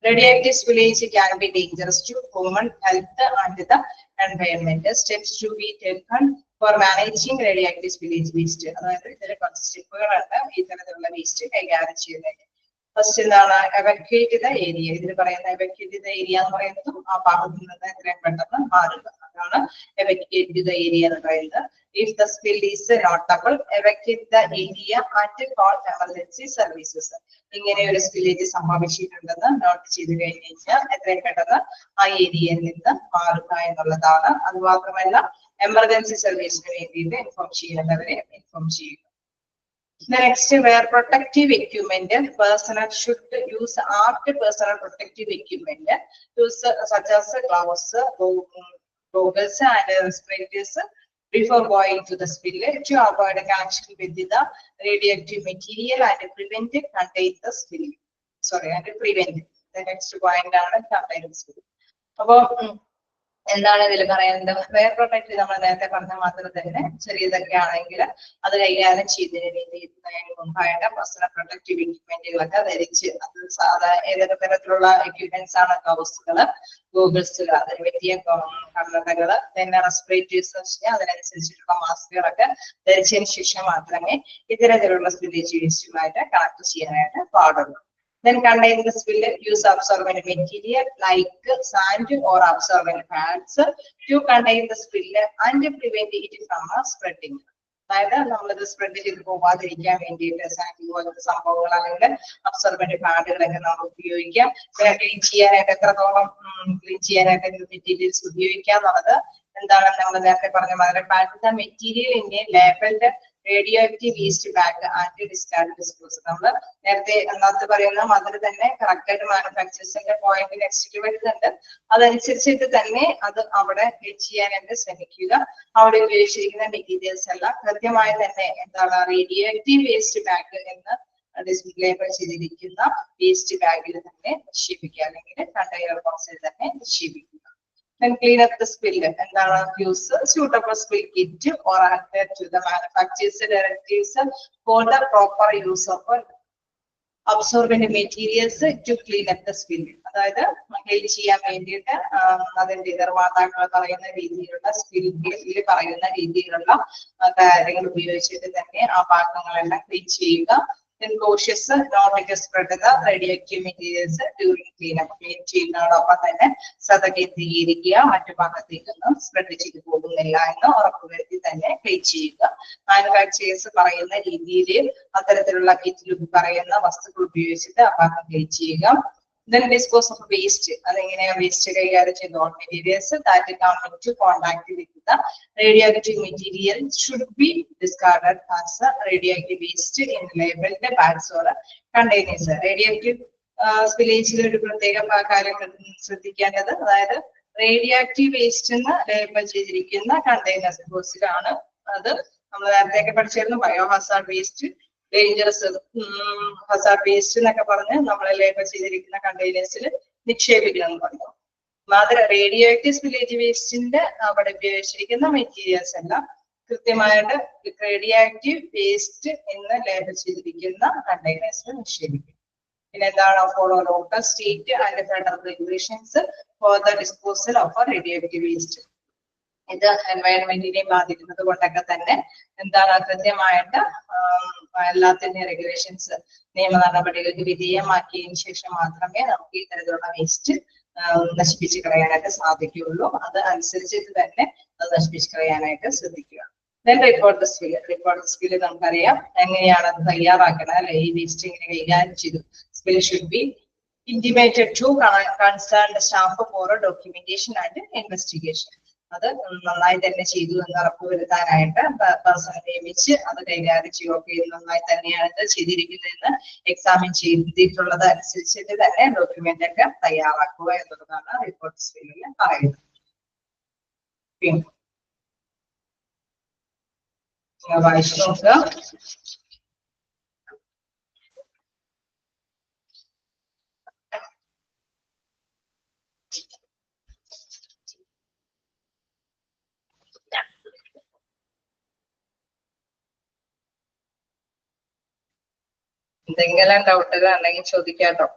Radioactive spillage can be dangerous to human health and the environment. Steps to be taken for managing radioactive spillage waste. അതായത് ഇതിൽ കുറച്ച് സ്റ്റെപ്പുകളുണ്ട് ഇത്തരത്തിലുള്ള വേസ്റ്റ് കൈകാര്യം ചെയ്യുന്നത്. ഫസ്റ്റ് എന്താണ്? എവാക്യുവേറ്റ് ദ ഏരിയ. ഇതിൽ പറയുന്ന എവാക്യുവേറ്റ് ദ ഏരിയ എന്ന് പറയുന്നത് ആ ഭാഗത്ത് നിന്ന് എത്രയും പെട്ടെന്ന് മാറുക. അതാണ് എവാക്യുവേറ്റ് ദ ഏരിയ എന്ന് പറയുന്നത്. If the spill is notable, evacuate the area and call emergency services. ഇങ്ങനെ ഒരു സ്പില്ലേജ് സംഭവിച്ചിട്ടുണ്ടെന്ന് നോട്ട് ചെയ്ത് കഴിഞ്ഞ് കഴിഞ്ഞാൽ എത്രയും പെട്ടെന്ന് ആ ഏരിയയിൽ നിന്ന് മാറുക എന്നുള്ളതാണ്. അത് മാത്രമല്ല എമർജൻസി സർവീസിന് വേണ്ടിയിട്ട് ഇൻഫോം ചെയ്യേണ്ടവരെ ഇൻഫോം ചെയ്യുക. The next, wear protective equipment. Personnel should use armed personal protective equipment, such as gloves, goggles, and respirators before going to the spill to avoid connection with the radioactive material and prevent contain the spill. And prevent. The next point is contain the spill. About എന്താണ് ഇതിൽ പറയുന്നത്? Wear protect നമ്മൾ നേരത്തെ പറഞ്ഞ മാത്രം തന്നെ ചെറിയതൊക്കെ ആണെങ്കിൽ അത് കൈകാര്യം ചെയ്തതിന് മുമ്പായിട്ട് പേഴ്സണൽ പ്രൊട്ടക്റ്റീവ് എക്യുപ്മെന്റുകളൊക്കെ ധരിച്ച്, അത് സാധാരണ ഏതൊക്കെ തരത്തിലുള്ള എക്യുപ്മെന്റ്സ് ആണ്? ഗ്ലൗസുകള്, ഗൂഗിൾസുകൾ, അതിന് പറ്റിയ കണ്ണടകള്, പിന്നെ റെസ്പിറേറ്റേഴ്സ്, അതിനനുസരിച്ചിട്ടുള്ള മാസ്കുകളൊക്കെ ധരിച്ചതിന് ശേഷം മാത്രമേ ഇത്തരത്തിലുള്ള സ്പില്ലേജ് വേസ്റ്റുമായിട്ട് കണക്ട് ചെയ്യാനായിട്ട് പാടുള്ളൂ. Then contain the spill, use absorbent material like sand or absorbent pads to contain the spill and prevent it from spreading. അതായത് നമ്മളിത് സ്പ്രെഡ് ചെയ്ത് പോവാതിരിക്കാൻ വേണ്ടിയിട്ട് സാൻഡ് പോലത്തെ സംഭവങ്ങളാണെങ്കിൽ അബ്സോർബന്റ് പാഡുകളൊക്കെ നമ്മൾ ഉപയോഗിക്കാം. ക്ലീൻ ചെയ്യാനായിട്ട് എത്രത്തോളം ക്ലീൻ ചെയ്യാനായിട്ട് മെറ്റീരിയൽസ് ഉപയോഗിക്കാം എന്നുള്ളത് എന്താണ് നമ്മൾ നേരത്തെ പറഞ്ഞ മാതിരി പാഡ് മെറ്റീരിയലിന്റെ labelled radio active waste bag and discard disposal. നമ്മൾ നേരത്തെ അതിനകത്ത് പറയുന്ന അതിന് തന്നെ കറക്റ്റ് ആയിട്ട് മാനുഫാക്ചേഴ്സിന്റെ പോയിന്റ് നെക്സ്റ്റ് വരുന്നുണ്ട്. അതനുസരിച്ചിട്ട് തന്നെ അത് അവിടെ ചെയ്യാനായിട്ട് ശ്രമിക്കുക. അവിടെ ഉപയോഗിച്ചിരിക്കുന്ന മെറ്റീരിയൽസ് എല്ലാം കൃത്യമായി തന്നെ എന്താണ് റേഡിയോ ആക്റ്റീവ് വേസ്റ്റ് ബാഗ് എന്ന് ലേബൽ ചെയ്തിരിക്കുന്ന വേസ്റ്റ് ബാഗിൽ തന്നെ നിക്ഷേപിക്കുക, അല്ലെങ്കിൽ കണ്ടെയ്നർ ബോക്സിൽ തന്നെ നിക്ഷേപിക്കുക. Then clean up the spill. എന്താണ്? use suitable spill kit or adhere to the manufacturer's directives for the proper use of absorbent materials to clean up the spill. അതായത് clean ചെയ്യാൻ വേണ്ടിയിട്ട് അതിന്റെ നിർമ്മാതാക്കൾ പറയുന്ന രീതിയിലുള്ള സ്പില്ലിൽ പറയുന്ന രീതിയിലുള്ള കാര്യങ്ങൾ ഉപയോഗിച്ചിട്ട് തന്നെ ആ ഭാഗങ്ങളെല്ലാം ക്ലീൻ ചെയ്യുക. Then cautious not to spread the radioactive materials during cleanup. Clean ചെയ്യുന്നതോടൊപ്പം തന്നെ ശ്രദ്ധ കേന്ദ്രീകരിക്കുക, മറ്റു ഭാഗത്തേക്കൊന്നും സ്പ്രെഡ് ചെയ്ത് പോകുന്നില്ല എന്ന് ഉറപ്പുവരുത്തി തന്നെ ക്ലീൻ ചെയ്യുക. മാനുഫാക്ചേഴ്സ് പറയുന്ന രീതിയിൽ അത്തരത്തിലുള്ള കിറ്റിൽ പറയുന്ന വസ്തുക്കൾ ഉപയോഗിച്ചിട്ട് ആ ഭാഗം ക്ലീൻ ചെയ്യുക. Then dispose of waste. അതെങ്ങനെയാ വേസ്റ്റ് കൈകാര്യം ചെയ്ത്? All materials that come into contact with the radioactive material should be discarded as radioactive waste in labeled bags or containers. Radioactive സ്പില്ലേജിൽ ഒരു പ്രത്യേക കാര്യം ശ്രദ്ധിക്കേണ്ടത്, അതായത് റേഡിയോ ആക്റ്റീവ് വേസ്റ്റ് എന്ന് ലേബൽ ചെയ്തിരിക്കുന്ന കണ്ടെയ്നേഴ്സ് ബോക്സിലാണ്. അത് നമ്മൾ നേരത്തെ പഠിച്ചിരുന്നു. Bio Hazard waste, dangerous Hazard waste എന്നൊക്കെ പറഞ്ഞ് നമ്മളെ ലേബൽ ചെയ്തിരിക്കുന്ന കണ്ടെയ്നേഴ്സിൽ നിക്ഷേപിക്കണം എന്ന് പറഞ്ഞു. മാത്രം റേഡിയോ ആക്റ്റീവ് സ്പില്ലേജ് വേസ്റ്റിന്റെ അവിടെ ഉപയോഗിച്ചിരിക്കുന്ന മെറ്റീരിയൽസ് എല്ലാം കൃത്യമായിട്ട് റേഡിയോ ആക്റ്റീവ് വേസ്റ്റ് എന്ന് ലേബൽ ചെയ്തിരിക്കുന്ന കണ്ടെയ്നേഴ്സിൽ നിക്ഷേപിക്കും. പിന്നെ എന്താണ്? Follow local, state and federal regulations for the disposal of radio active waste. ഇത് എൻവയൺമെന്റിനെ ബാധിക്കുന്നത് കൊണ്ടൊക്കെ തന്നെ എന്താണ് കൃത്യമായിട്ട് എല്ലാത്തിന്റെ റെഗുലേഷൻസ്, നിയമ നടപടികൾക്ക് വിധേയമാക്കിയതിനു ശേഷം മാത്രമേ നമുക്ക് ഇത്തരത്തിലുള്ള വേസ്റ്റ് നശിപ്പിച്ച് കളയാനായിട്ട് സാധിക്കുകയുള്ളൂ. അത് അനുസരിച്ചിട്ട് തന്നെ അത് നശിപ്പിച്ച് കളയാനായിട്ട് ശ്രദ്ധിക്കുക. Then report the spill. Report the spill നമുക്കറിയാം എങ്ങനെയാണ് അത് തയ്യാറാക്കുന്നത് അല്ലെ ഈ വേസ്റ്റ് ഇങ്ങനെ കൈകാര്യം ചെയ്തു. Spill should be intimated to concerned staff for documentation and investigation. അത് നന്നായി തന്നെ ചെയ്തു എന്ന് ഉറപ്പുവരുത്താനായിട്ട് പേഴ്സണെ നിയമിച്ച് അത് കൈകാര്യം ചെയ്യുകയൊക്കെ നന്നായി തന്നെയാണ് ഇത് ചെയ്തിരിക്കുന്നതെന്ന് എക്സാമിൻ ചെയ്തിട്ടുള്ളത് അനുസരിച്ചിട്ട് തന്നെ ഡോക്യുമെന്റ് ഒക്കെ തയ്യാറാക്കുക എന്നുള്ളതാണ് റിപ്പോർട്ട് സ്കില്ലിൽ പറയുന്നത്. പിന്നെ വായിച്ചു നോക്കുക. എന്തെങ്കിലും ഡൗട്ടുകൾ ഉണ്ടെങ്കിൽ ചോദിക്കാട്ടോ.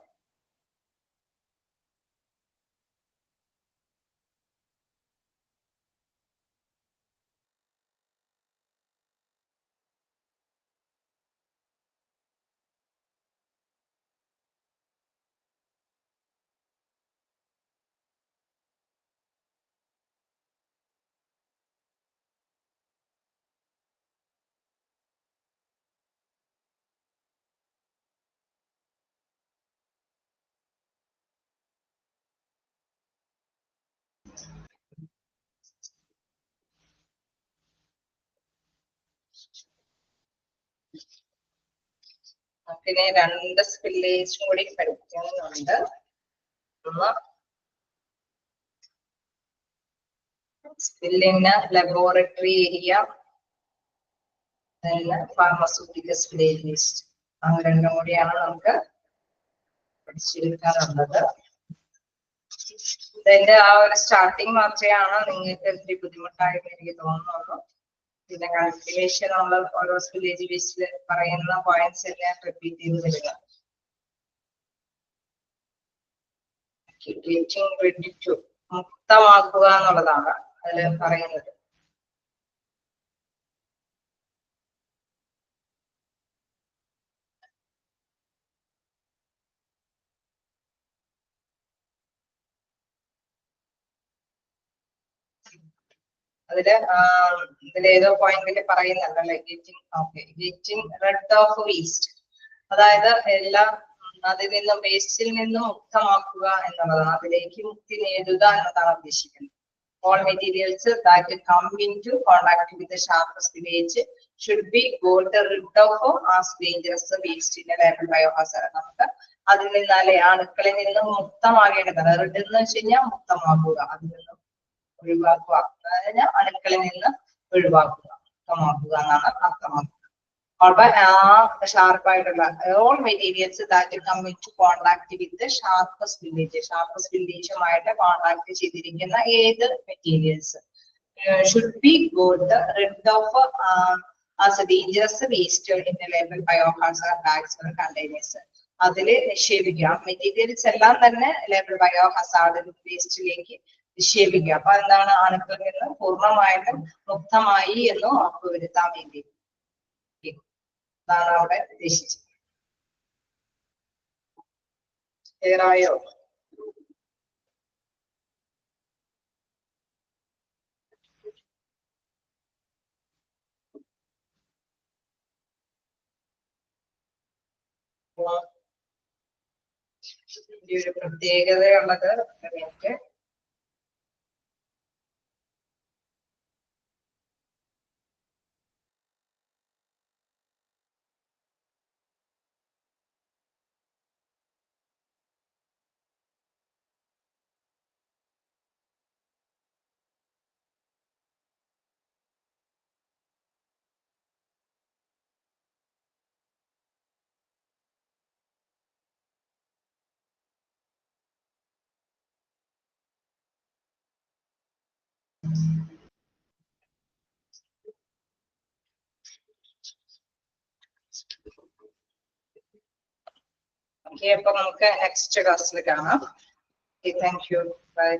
പിന്നെ രണ്ട് സ്പില്ലേജും കൂടി പഠിക്കുന്നുണ്ട്. സ്പില്ലിന് laboratory area, pharmaceutical spillage list, അങ്ങനെ രണ്ടും കൂടിയാണ് നമുക്ക് പഠിച്ചെടുക്കാനുള്ളത്. ഇതിന്റെ ആ ഒരു സ്റ്റാർട്ടിങ് മാത്രമാണ് നിങ്ങൾക്ക് ഒത്തിരി ബുദ്ധിമുട്ടായിട്ട് എനിക്ക് തോന്നുന്നുള്ളൂ. പിന്നെ കാൽക്കുലേഷൻ നമ്മൾ ഓരോ സ്പില്ലേജ് ലിസ്റ്റിൽ പറയുന്ന പോയിന്റ്സ് എല്ലാം റിപ്പീറ്റ് ചെയ്ത് വരിക. മുക്തമാക്കുക എന്നുള്ളതാണ് അതിൽ പറയുന്നത്. ഇതിലേതോ പോയിന്റിൽ പറയുന്നുണ്ടല്ലേ ഗെറ്റിംഗ് റെഡ് ഓഫ് വേസ്റ്റ്, അതായത് എല്ലാം അതിൽ നിന്നും വേസ്റ്റിൽ നിന്നും മുക്തമാക്കുക എന്നുള്ളതാണ്. അതിലേക്ക് മുക്തി നേടുക എന്നതാണ് ഉദ്ദേശിക്കുന്നത്. All materials that come into contact with the sharp spillage should be got rid of as dangerous waste in a label biohazard. നമുക്ക് അതിൽ നിന്നാലേ അണുക്കളിൽ നിന്നും മുക്തമാകേണ്ടത്. റിഡ് എന്ന് വെച്ച് കഴിഞ്ഞാൽ മുക്തമാക്കുക, അതിൽ നിന്നും ഒഴിവാക്കുക, അതായത് അണുക്കളിൽ നിന്ന് ഒഴിവാക്കുക, മുക്തമാക്കുക എന്നാണ് അർത്ഥമാക്കുക. ഷാർപ്പായിട്ടുള്ള all materials that come into contact with the sharp spillage, sharp സ്പില്ലേജുമായിട്ട് കോണ്ടാക്ട് ചെയ്തിരിക്കുന്ന ഏത് materials should be got rid of as a dangerous waste in the label biohazard bags or containers. അതില് നിക്ഷേപിക്കുക. മെറ്റീരിയൽസ് എല്ലാം തന്നെ ലേബൽ ബയോഹസാർഡ് വേസ്റ്റിലേക്ക് നിക്ഷേപിക്കുക. അപ്പൊ എന്താണ്, അണുക്കളിൽ നിന്ന് പൂർണ്ണമായിട്ടും മുക്തമായി എന്ന് ഉറപ്പുവരുത്താൻ വേണ്ടി ാണ് അവിടെ ഉദ്ദേശിച്ചത്. ക്ലിയറായോ? ഈ ഒരു പ്രത്യേകതയുള്ളത് എനിക്ക് അപ്പൊ നമുക്ക് നെക്സ്റ്റ് ക്ലാസ്സിൽ കാണാം. Thank you, by.